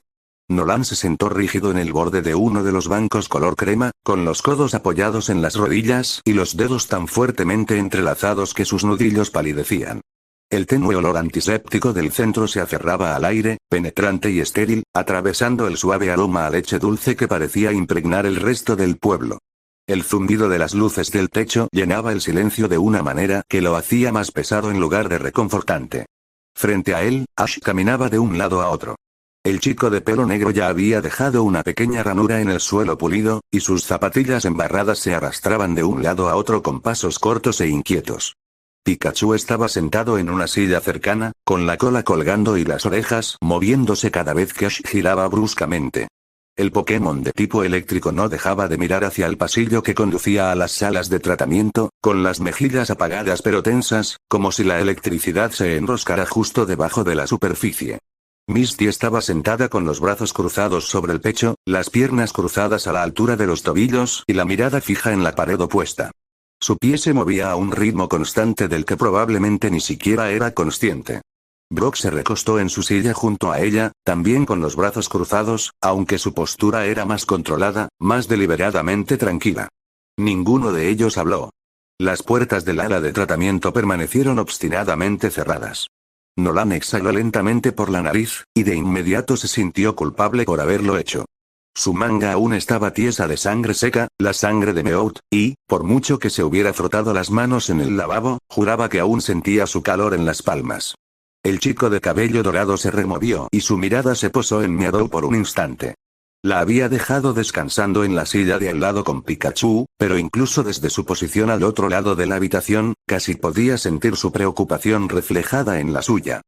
Nolan se sentó rígido en el borde de uno de los bancos color crema, con los codos apoyados en las rodillas y los dedos tan fuertemente entrelazados que sus nudillos palidecían. El tenue olor antiséptico del centro se aferraba al aire, penetrante y estéril, atravesando el suave aroma a leche dulce que parecía impregnar el resto del pueblo. El zumbido de las luces del techo llenaba el silencio de una manera que lo hacía más pesado en lugar de reconfortante. Frente a él, Ash caminaba de un lado a otro. El chico de pelo negro ya había dejado una pequeña ranura en el suelo pulido, y sus zapatillas embarradas se arrastraban de un lado a otro con pasos cortos e inquietos. Pikachu estaba sentado en una silla cercana, con la cola colgando y las orejas moviéndose cada vez que Ash giraba bruscamente. El Pokémon de tipo eléctrico no dejaba de mirar hacia el pasillo que conducía a las salas de tratamiento, con las mejillas apagadas pero tensas, como si la electricidad se enroscara justo debajo de la superficie. Misty estaba sentada con los brazos cruzados sobre el pecho, las piernas cruzadas a la altura de los tobillos y la mirada fija en la pared opuesta. Su pie se movía a un ritmo constante del que probablemente ni siquiera era consciente. Brock se recostó en su silla junto a ella, también con los brazos cruzados, aunque su postura era más controlada, más deliberadamente tranquila. Ninguno de ellos habló. Las puertas del ala de tratamiento permanecieron obstinadamente cerradas. Nolan exhaló lentamente por la nariz, y de inmediato se sintió culpable por haberlo hecho. Su manga aún estaba tiesa de sangre seca, la sangre de Meowth, y, por mucho que se hubiera frotado las manos en el lavabo, juraba que aún sentía su calor en las palmas. El chico de cabello dorado se removió y su mirada se posó en Meadow por un instante. La había dejado descansando en la silla de al lado con Pikachu, pero incluso desde su posición al otro lado de la habitación, casi podía sentir su preocupación reflejada en la suya.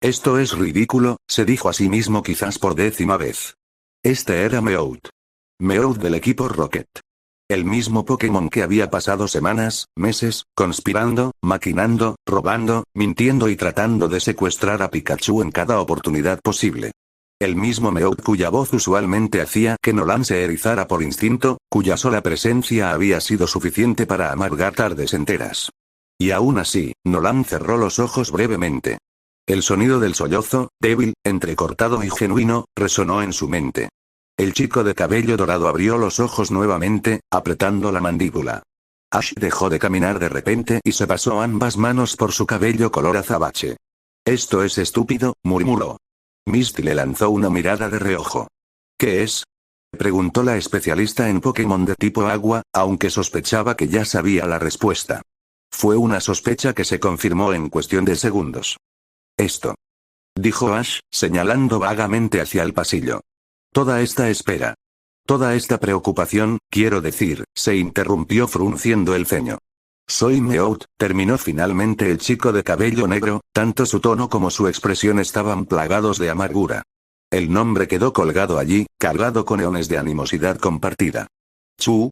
Esto es ridículo, se dijo a sí mismo quizás por 10ª vez. Este era Meowth. Meowth del equipo Rocket. El mismo Pokémon que había pasado semanas, meses, conspirando, maquinando, robando, mintiendo y tratando de secuestrar a Pikachu en cada oportunidad posible. El mismo Meowth cuya voz usualmente hacía que Nolan se erizara por instinto, cuya sola presencia había sido suficiente para amargar tardes enteras. Y aún así, Nolan cerró los ojos brevemente. El sonido del sollozo, débil, entrecortado y genuino, resonó en su mente. El chico de cabello dorado abrió los ojos nuevamente, apretando la mandíbula. Ash dejó de caminar de repente y se pasó ambas manos por su cabello color azabache. «Esto es estúpido», murmuró. Misty le lanzó una mirada de reojo. «¿Qué es?», preguntó la especialista en Pokémon de tipo agua, aunque sospechaba que ya sabía la respuesta. Fue una sospecha que se confirmó en cuestión de segundos. «Esto», dijo Ash, señalando vagamente hacia el pasillo. Toda esta espera. Toda esta preocupación, quiero decir, se interrumpió frunciendo el ceño. «Soy Meowth», terminó finalmente el chico de cabello negro, tanto su tono como su expresión estaban plagados de amargura. El nombre quedó colgado allí, cargado con eones de animosidad compartida. «¿Chu?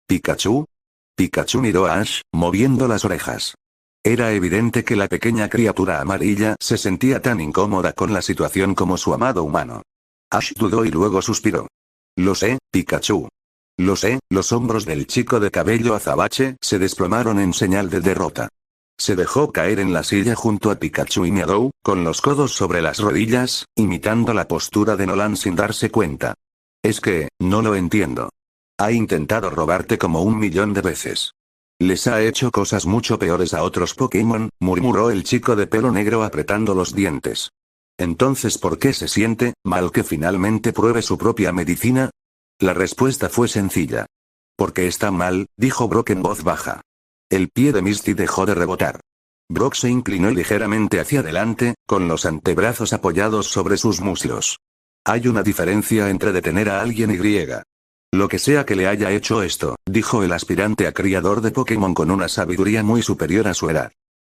¿Pikachu?». Pikachu miró a Ash, moviendo las orejas. Era evidente que la pequeña criatura amarilla se sentía tan incómoda con la situación como su amado humano. Ash dudó y luego suspiró. «Lo sé, Pikachu. Lo sé». Los hombros del chico de cabello azabache se desplomaron en señal de derrota. Se dejó caer en la silla junto a Pikachu y Meowth, con los codos sobre las rodillas, imitando la postura de Nolan sin darse cuenta. «Es que, no lo entiendo. Ha intentado robarte como 1.000.000 de veces. Les ha hecho cosas mucho peores a otros Pokémon», murmuró el chico de pelo negro apretando los dientes. «Entonces, ¿por qué se siente mal que finalmente pruebe su propia medicina?». La respuesta fue sencilla. «Porque está mal», dijo Brock en voz baja. El pie de Misty dejó de rebotar. Brock se inclinó ligeramente hacia adelante, con los antebrazos apoyados sobre sus muslos. «Hay una diferencia entre detener a alguien y lo que sea que le haya hecho esto», dijo el aspirante a criador de Pokémon con una sabiduría muy superior a su edad.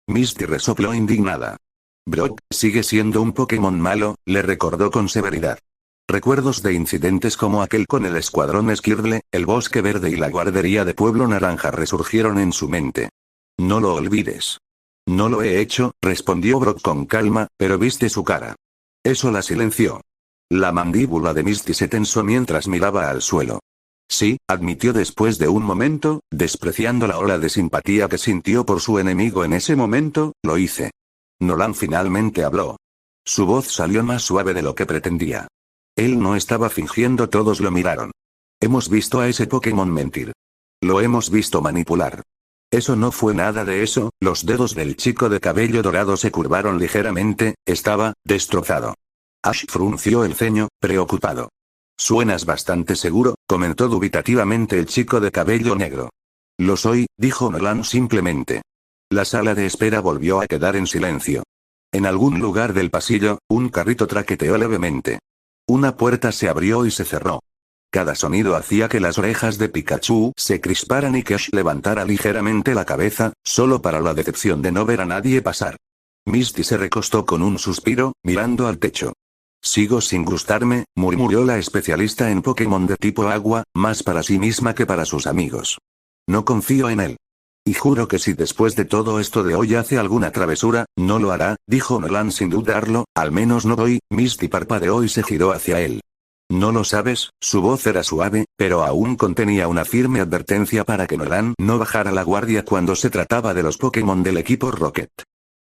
Misty resopló indignada. «Brock sigue siendo un Pokémon malo», le recordó con severidad. Recuerdos de incidentes como aquel con el escuadrón Esquirle, el bosque verde y la guardería de Pueblo Naranja resurgieron en su mente. «No lo olvides». «No lo he hecho», respondió Brock con calma, pero viste su cara. Eso la silenció. La mandíbula de Misty se tensó mientras miraba al suelo. «Sí», admitió después de un momento, despreciando la ola de simpatía que sintió por su enemigo en ese momento, «lo hice». Nolan finalmente habló. Su voz salió más suave de lo que pretendía. Él no estaba fingiendo, todos lo miraron. «Hemos visto a ese Pokémon mentir. Lo hemos visto manipular. Eso no fue nada de eso». Los dedos del chico de cabello dorado se curvaron ligeramente, estaba destrozado. Ash frunció el ceño, preocupado. «Suenas bastante seguro», comentó dubitativamente el chico de cabello negro. «Lo soy», dijo Nolan simplemente. La sala de espera volvió a quedar en silencio. En algún lugar del pasillo, un carrito traqueteó levemente. Una puerta se abrió y se cerró. Cada sonido hacía que las orejas de Pikachu se crisparan y que Ash levantara ligeramente la cabeza, solo para la decepción de no ver a nadie pasar. Misty se recostó con un suspiro, mirando al techo. «Sigo sin gustarme», murmuró la especialista en Pokémon de tipo agua, más para sí misma que para sus amigos. «No confío en él. Y juro que si después de todo esto de hoy hace alguna travesura, no lo hará», dijo Nolan sin dudarlo, «al menos no hoy». Misty parpadeó y se giró hacia él. «¿No lo sabes?». Su voz era suave, pero aún contenía una firme advertencia para que Nolan no bajara la guardia cuando se trataba de los Pokémon del equipo Rocket.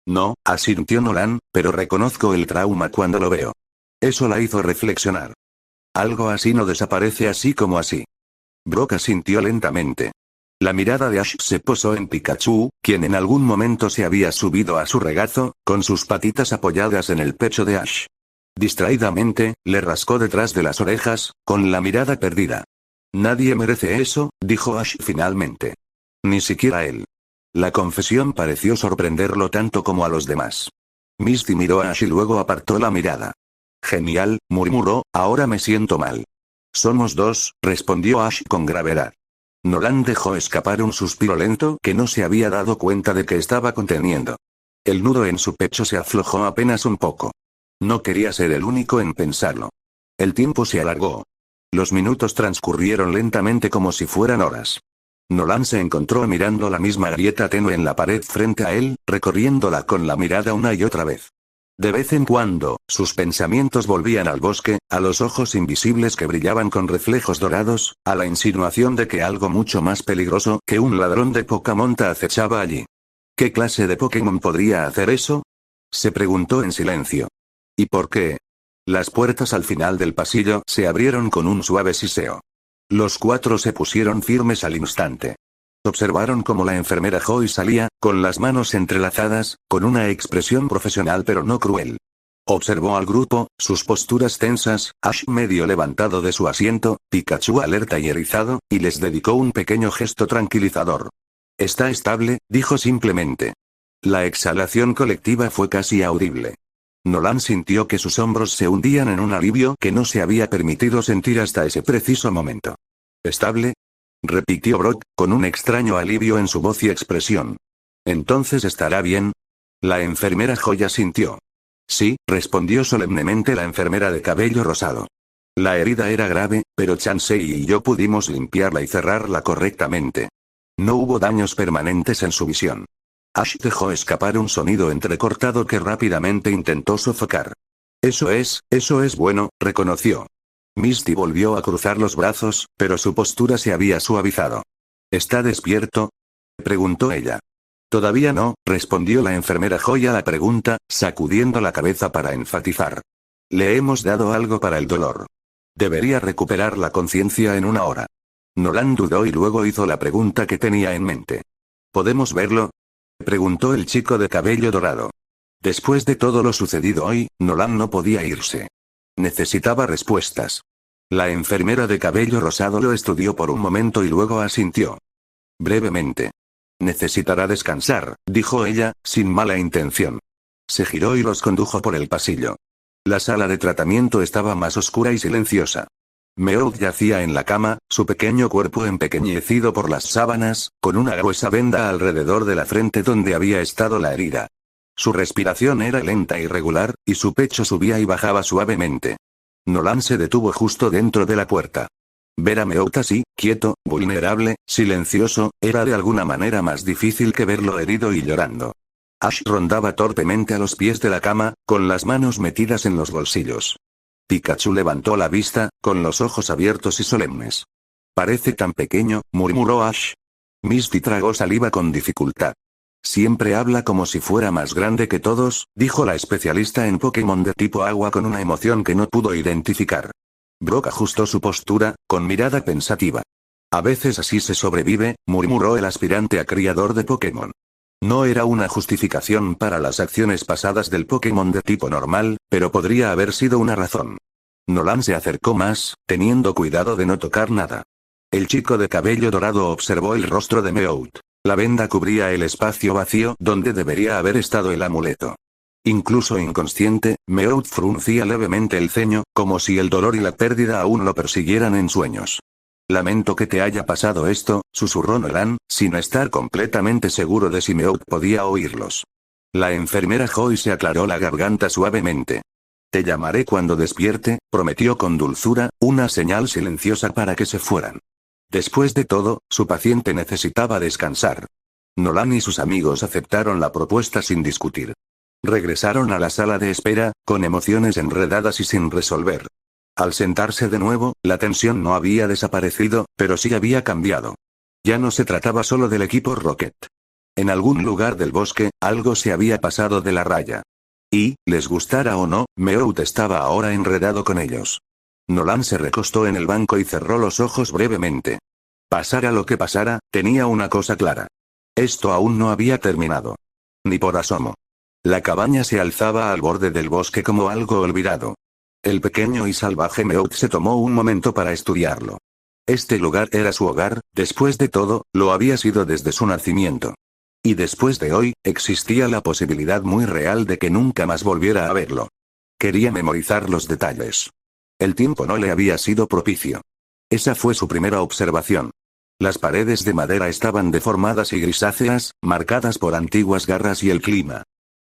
«No», asintió Nolan, «pero reconozco el trauma cuando lo veo». Eso la hizo reflexionar. «Algo así no desaparece así como así». Brock asintió lentamente. La mirada de Ash se posó en Pikachu, quien en algún momento se había subido a su regazo, con sus patitas apoyadas en el pecho de Ash. Distraídamente, le rascó detrás de las orejas, con la mirada perdida. «Nadie merece eso», dijo Ash finalmente. «Ni siquiera él». La confesión pareció sorprenderlo tanto como a los demás. Misty miró a Ash y luego apartó la mirada. «Genial», murmuró, «ahora me siento mal». «Somos dos», respondió Ash con gravedad. Nolan dejó escapar un suspiro lento que no se había dado cuenta de que estaba conteniendo. El nudo en su pecho se aflojó apenas un poco. No quería ser el único en pensarlo. El tiempo se alargó. Los minutos transcurrieron lentamente como si fueran horas. Nolan se encontró mirando la misma grieta tenue en la pared frente a él, recorriéndola con la mirada una y otra vez. De vez en cuando, sus pensamientos volvían al bosque, a los ojos invisibles que brillaban con reflejos dorados, a la insinuación de que algo mucho más peligroso que un ladrón de Pokémon acechaba allí. ¿Qué clase de Pokémon podría hacer eso? Se preguntó en silencio. ¿Y por qué? Las puertas al final del pasillo se abrieron con un suave siseo. Los cuatro se pusieron firmes al instante. Observaron cómo la enfermera Joy salía, con las manos entrelazadas, con una expresión profesional pero no cruel. Observó al grupo, sus posturas tensas, Ash medio levantado de su asiento, Pikachu alerta y erizado, y les dedicó un pequeño gesto tranquilizador. Está estable, dijo simplemente. La exhalación colectiva fue casi audible. Nolan sintió que sus hombros se hundían en un alivio que no se había permitido sentir hasta ese preciso momento. ¿Estable? Repitió Brock, con un extraño alivio en su voz y expresión. ¿Entonces estará bien? La enfermera Joya sintió. Sí, respondió solemnemente la enfermera de cabello rosado. La herida era grave, pero Chansey y yo pudimos limpiarla y cerrarla correctamente. No hubo daños permanentes en su visión. Ash dejó escapar un sonido entrecortado que rápidamente intentó sofocar. Eso es bueno, reconoció. Misty volvió a cruzar los brazos, pero su postura se había suavizado. ¿Está despierto?, preguntó ella. Todavía no, respondió la enfermera Joy a la pregunta, sacudiendo la cabeza para enfatizar. Le hemos dado algo para el dolor. Debería recuperar la conciencia en una hora. Nolan dudó y luego hizo la pregunta que tenía en mente. ¿Podemos verlo?, preguntó el chico de cabello dorado. Después de todo lo sucedido hoy, Nolan no podía irse. Necesitaba respuestas. La enfermera de cabello rosado lo estudió por un momento y luego asintió. Brevemente. Necesitará descansar, dijo ella, sin mala intención. Se giró y los condujo por el pasillo. La sala de tratamiento estaba más oscura y silenciosa. Meowth yacía en la cama, su pequeño cuerpo empequeñecido por las sábanas, con una gruesa venda alrededor de la frente donde había estado la herida. Su respiración era lenta y regular, y su pecho subía y bajaba suavemente. Nolan se detuvo justo dentro de la puerta. Ver a Meowth así, quieto, vulnerable, silencioso, era de alguna manera más difícil que verlo herido y llorando. Ash rondaba torpemente a los pies de la cama, con las manos metidas en los bolsillos. Pikachu levantó la vista, con los ojos abiertos y solemnes. Parece tan pequeño, murmuró Ash. Misty tragó saliva con dificultad. Siempre habla como si fuera más grande que todos, dijo la especialista en Pokémon de tipo agua con una emoción que no pudo identificar. Brock ajustó su postura, con mirada pensativa. A veces así se sobrevive, murmuró el aspirante a criador de Pokémon. No era una justificación para las acciones pasadas del Pokémon de tipo normal, pero podría haber sido una razón. Nolan se acercó más, teniendo cuidado de no tocar nada. El chico de cabello dorado observó el rostro de Meowth. La venda cubría el espacio vacío donde debería haber estado el amuleto. Incluso inconsciente, Meowth fruncía levemente el ceño, como si el dolor y la pérdida aún lo persiguieran en sueños. Lamento que te haya pasado esto, susurró Nolan, sin estar completamente seguro de si Meowth podía oírlos. La enfermera Joy se aclaró la garganta suavemente. Te llamaré cuando despierte, prometió con dulzura, una señal silenciosa para que se fueran. Después de todo, su paciente necesitaba descansar. Nolan y sus amigos aceptaron la propuesta sin discutir. Regresaron a la sala de espera, con emociones enredadas y sin resolver. Al sentarse de nuevo, la tensión no había desaparecido, pero sí había cambiado. Ya no se trataba solo del equipo Rocket. En algún lugar del bosque, algo se había pasado de la raya. Y, les gustara o no, Meowth estaba ahora enredado con ellos. Nolan se recostó en el banco y cerró los ojos brevemente. Pasara lo que pasara, tenía una cosa clara. Esto aún no había terminado. Ni por asomo. La cabaña se alzaba al borde del bosque como algo olvidado. El pequeño y salvaje Meowth se tomó un momento para estudiarlo. Este lugar era su hogar, después de todo, lo había sido desde su nacimiento. Y después de hoy, existía la posibilidad muy real de que nunca más volviera a verlo. Quería memorizar los detalles. El tiempo no le había sido propicio. Esa fue su primera observación. Las paredes de madera estaban deformadas y grisáceas, marcadas por antiguas garras y el clima.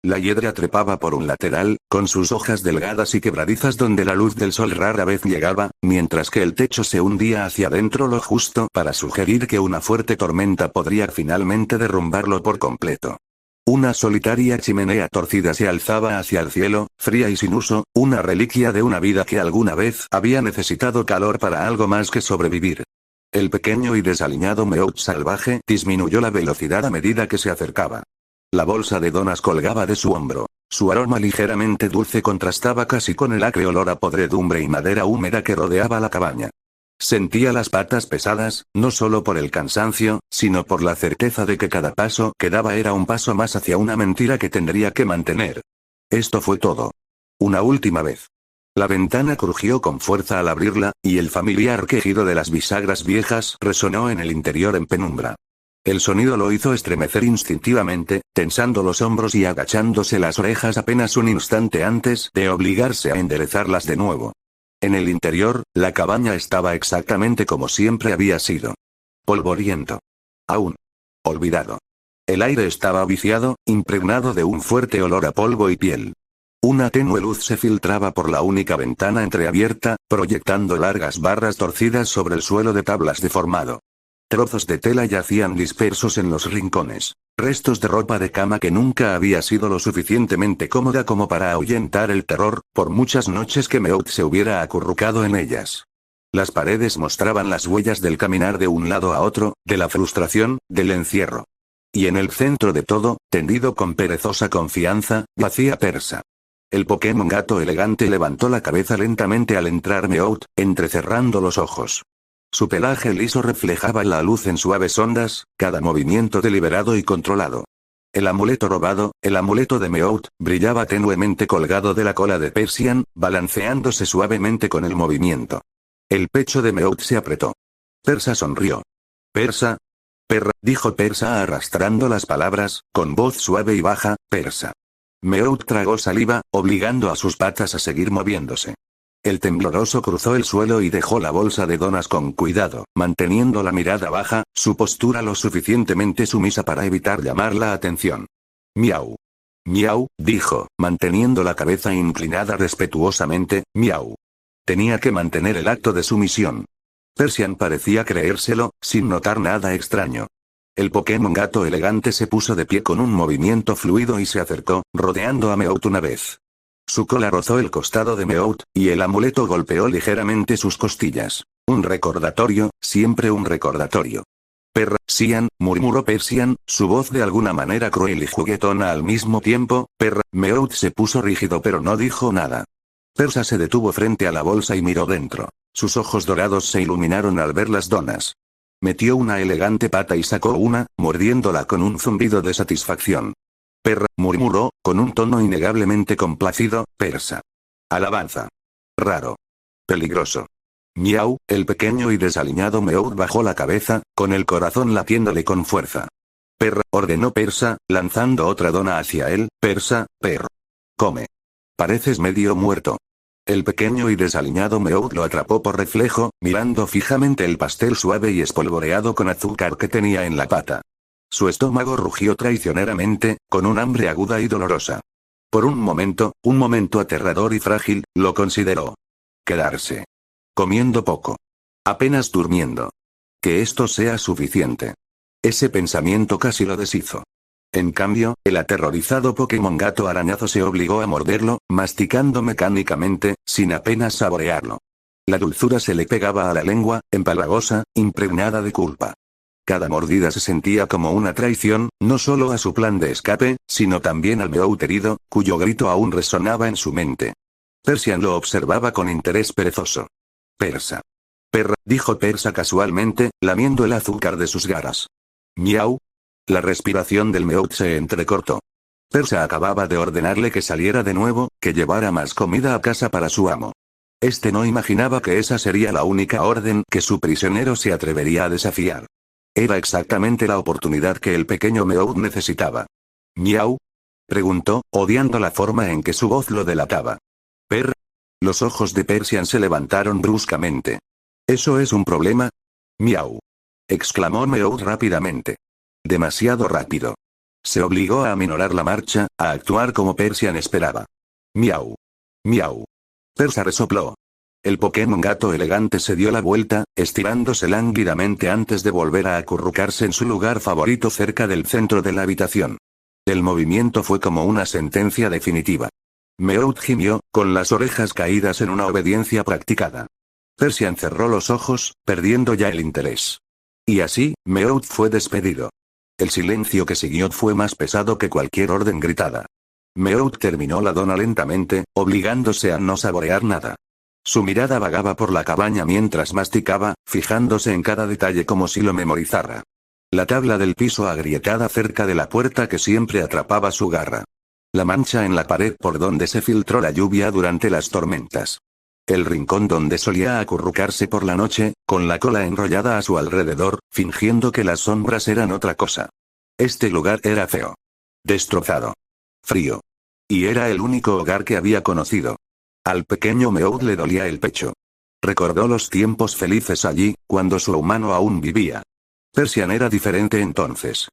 La hiedra trepaba por un lateral, con sus hojas delgadas y quebradizas donde la luz del sol rara vez llegaba, mientras que el techo se hundía hacia adentro lo justo para sugerir que una fuerte tormenta podría finalmente derrumbarlo por completo. Una solitaria chimenea torcida se alzaba hacia el cielo, fría y sin uso, una reliquia de una vida que alguna vez había necesitado calor para algo más que sobrevivir. El pequeño y desaliñado Meowth salvaje disminuyó la velocidad a medida que se acercaba. La bolsa de donas colgaba de su hombro. Su aroma ligeramente dulce contrastaba casi con el acre olor a podredumbre y madera húmeda que rodeaba la cabaña. Sentía las patas pesadas, no solo por el cansancio, sino por la certeza de que cada paso que daba era un paso más hacia una mentira que tendría que mantener. Esto fue todo. Una última vez. La ventana crujió con fuerza al abrirla, y el familiar quejido de las bisagras viejas resonó en el interior en penumbra. El sonido lo hizo estremecer instintivamente, tensando los hombros y agachándose las orejas apenas un instante antes de obligarse a enderezarlas de nuevo. En el interior, la cabaña estaba exactamente como siempre había sido. Polvoriento. Aún. Olvidado. El aire estaba viciado, impregnado de un fuerte olor a polvo y piel. Una tenue luz se filtraba por la única ventana entreabierta, proyectando largas barras torcidas sobre el suelo de tablas deformado. Trozos de tela yacían dispersos en los rincones. Restos de ropa de cama que nunca había sido lo suficientemente cómoda como para ahuyentar el terror, por muchas noches que Meowth se hubiera acurrucado en ellas. Las paredes mostraban las huellas del caminar de un lado a otro, de la frustración, del encierro. Y en el centro de todo, tendido con perezosa confianza, yacía Persa. El Pokémon gato elegante levantó la cabeza lentamente al entrar Meowth, entrecerrando los ojos. Su pelaje liso reflejaba la luz en suaves ondas, cada movimiento deliberado y controlado. El amuleto robado, el amuleto de Meowth, brillaba tenuemente colgado de la cola de Persian, balanceándose suavemente con el movimiento. El pecho de Meowth se apretó. Persa sonrió. «Persa. Perra», dijo Persa arrastrando las palabras, con voz suave y baja, «Persa». Meowth tragó saliva, obligando a sus patas a seguir moviéndose. El tembloroso cruzó el suelo y dejó la bolsa de donas con cuidado, manteniendo la mirada baja, su postura lo suficientemente sumisa para evitar llamar la atención. «Miau. Miau», dijo, manteniendo la cabeza inclinada respetuosamente, «miau». Tenía que mantener el acto de sumisión. Persian parecía creérselo, sin notar nada extraño. El Pokémon gato elegante se puso de pie con un movimiento fluido y se acercó, rodeando a Meowth una vez. Su cola rozó el costado de Meowth, y el amuleto golpeó ligeramente sus costillas. Un recordatorio, siempre un recordatorio. «Persian», murmuró Persian, su voz de alguna manera cruel y juguetona al mismo tiempo. Meowth se puso rígido pero no dijo nada. Persa se detuvo frente a la bolsa y miró dentro. Sus ojos dorados se iluminaron al ver las donas. Metió una elegante pata y sacó una, mordiéndola con un zumbido de satisfacción. Murmuró, con un tono innegablemente complacido, «Persa. Alabanza. Raro. Peligroso». Miau, el pequeño y desaliñado Meowth bajó la cabeza, con el corazón latiéndole con fuerza. Ordenó Persa, lanzando otra dona hacia él. «Persa, come. Pareces medio muerto». El pequeño y desaliñado Meowth lo atrapó por reflejo, mirando fijamente el pastel suave y espolvoreado con azúcar que tenía en la pata. Su estómago rugió traicioneramente, con un hambre aguda y dolorosa. Por un momento aterrador y frágil, lo consideró. Quedarse. Comiendo poco. Apenas durmiendo. Que esto sea suficiente. Ese pensamiento casi lo deshizo. En cambio, el aterrorizado Pokémon gato arañazo se obligó a morderlo, masticando mecánicamente, sin apenas saborearlo. La dulzura se le pegaba a la lengua, empalagosa, impregnada de culpa. Cada mordida se sentía como una traición, no solo a su plan de escape, sino también al Meowth herido, cuyo grito aún resonaba en su mente. Persian lo observaba con interés perezoso. «Persa. Dijo Persa casualmente, lamiendo el azúcar de sus garras. «Miau». La respiración del Meowth se entrecortó. Persa acababa de ordenarle que saliera de nuevo, que llevara más comida a casa para su amo. Este no imaginaba que esa sería la única orden que su prisionero se atrevería a desafiar. Era exactamente la oportunidad que el pequeño Meowth necesitaba. «¿Miau?», preguntó, odiando la forma en que su voz lo delataba. Los ojos de Persian se levantaron bruscamente. «¿Eso es un problema?». «Miau», exclamó Meowth rápidamente. Demasiado rápido. Se obligó a aminorar la marcha, a actuar como Persian esperaba. Miau. Miau. Persa resopló. El Pokémon gato elegante se dio la vuelta, estirándose lánguidamente antes de volver a acurrucarse en su lugar favorito cerca del centro de la habitación. El movimiento fue como una sentencia definitiva. Meowth gimió, con las orejas caídas en una obediencia practicada. Persian cerró los ojos, perdiendo ya el interés. Y así, Meowth fue despedido. El silencio que siguió fue más pesado que cualquier orden gritada. Meowth terminó la dona lentamente, obligándose a no saborear nada. Su mirada vagaba por la cabaña mientras masticaba, fijándose en cada detalle como si lo memorizara. La tabla del piso agrietada cerca de la puerta que siempre atrapaba su garra. La mancha en la pared por donde se filtró la lluvia durante las tormentas. El rincón donde solía acurrucarse por la noche, con la cola enrollada a su alrededor, fingiendo que las sombras eran otra cosa. Este lugar era feo. Destrozado. Frío. Y era el único hogar que había conocido. Al pequeño Meowth le dolía el pecho. Recordó los tiempos felices allí, cuando su humano aún vivía. Persian era diferente entonces.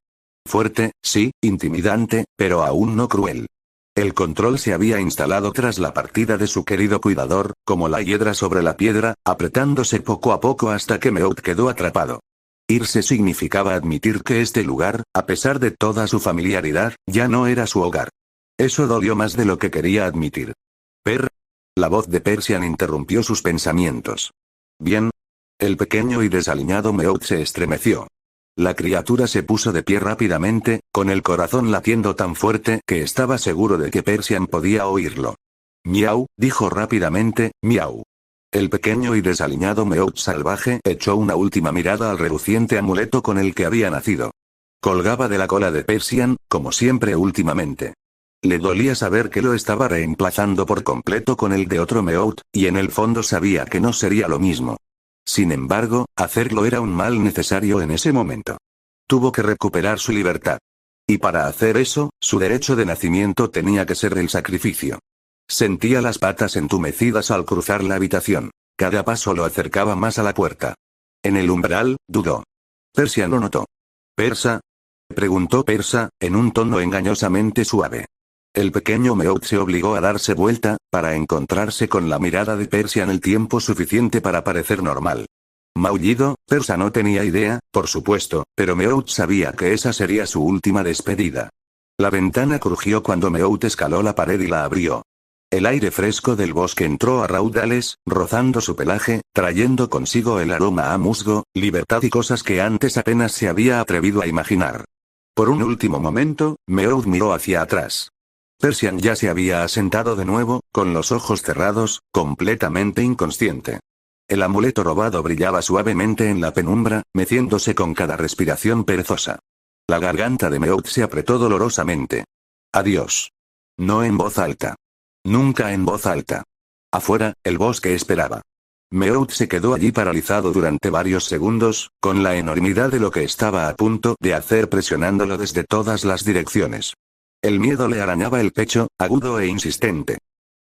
Fuerte, sí, intimidante, pero aún no cruel. El control se había instalado tras la partida de su querido cuidador, como la hiedra sobre la piedra, apretándose poco a poco hasta que Meowth quedó atrapado. Irse significaba admitir que este lugar, a pesar de toda su familiaridad, ya no era su hogar. Eso dolió más de lo que quería admitir. La voz de Persian interrumpió sus pensamientos. Bien. El pequeño y desaliñado Meowth se estremeció. La criatura se puso de pie rápidamente, con el corazón latiendo tan fuerte que estaba seguro de que Persian podía oírlo. Miau, dijo rápidamente, miau. El pequeño y desaliñado Meowth salvaje echó una última mirada al reluciente amuleto con el que había nacido. Colgaba de la cola de Persian, como siempre últimamente. Le dolía saber que lo estaba reemplazando por completo con el de otro Meowth, y en el fondo sabía que no sería lo mismo. Sin embargo, hacerlo era un mal necesario en ese momento. Tuvo que recuperar su libertad. Y para hacer eso, su derecho de nacimiento tenía que ser el sacrificio. Sentía las patas entumecidas al cruzar la habitación. Cada paso lo acercaba más a la puerta. En el umbral, dudó. Persian lo notó. ¿Persa? Preguntó Persa, en un tono engañosamente suave. El pequeño Meowth se obligó a darse vuelta, para encontrarse con la mirada de Persian el tiempo suficiente para parecer normal. Maullido, Persa no tenía idea, por supuesto, pero Meowth sabía que esa sería su última despedida. La ventana crujió cuando Meowth escaló la pared y la abrió. El aire fresco del bosque entró a raudales, rozando su pelaje, trayendo consigo el aroma a musgo, libertad y cosas que antes apenas se había atrevido a imaginar. Por un último momento, Meowth miró hacia atrás. Persian ya se había asentado de nuevo, con los ojos cerrados, completamente inconsciente. El amuleto robado brillaba suavemente en la penumbra, meciéndose con cada respiración perezosa. La garganta de Meowth se apretó dolorosamente. Adiós. No en voz alta. Nunca en voz alta. Afuera, el bosque esperaba. Meowth se quedó allí paralizado durante varios segundos, con la enormidad de lo que estaba a punto de hacer presionándolo desde todas las direcciones. El miedo le arañaba el pecho, agudo e insistente.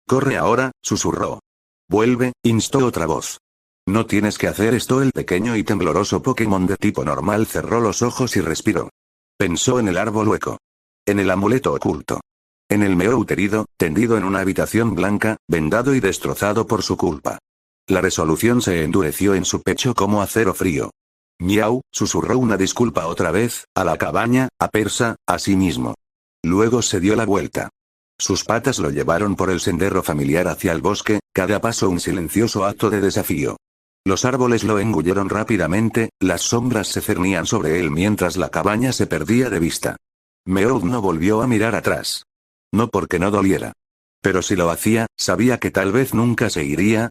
«Corre ahora», susurró. «Vuelve», instó otra voz. «No tienes que hacer esto». El pequeño y tembloroso Pokémon de tipo normal cerró los ojos y respiró. Pensó en el árbol hueco. En el amuleto oculto. En el Meowth herido, tendido en una habitación blanca, vendado y destrozado por su culpa. La resolución se endureció en su pecho como acero frío. «Miau», susurró una disculpa otra vez, a la cabaña, a Persa, a sí mismo. Luego se dio la vuelta. Sus patas lo llevaron por el sendero familiar hacia el bosque, cada paso un silencioso acto de desafío. Los árboles lo engulleron rápidamente, las sombras se cernían sobre él mientras la cabaña se perdía de vista. Meowth no volvió a mirar atrás. No porque no doliera. Pero si lo hacía, sabía que tal vez nunca se iría,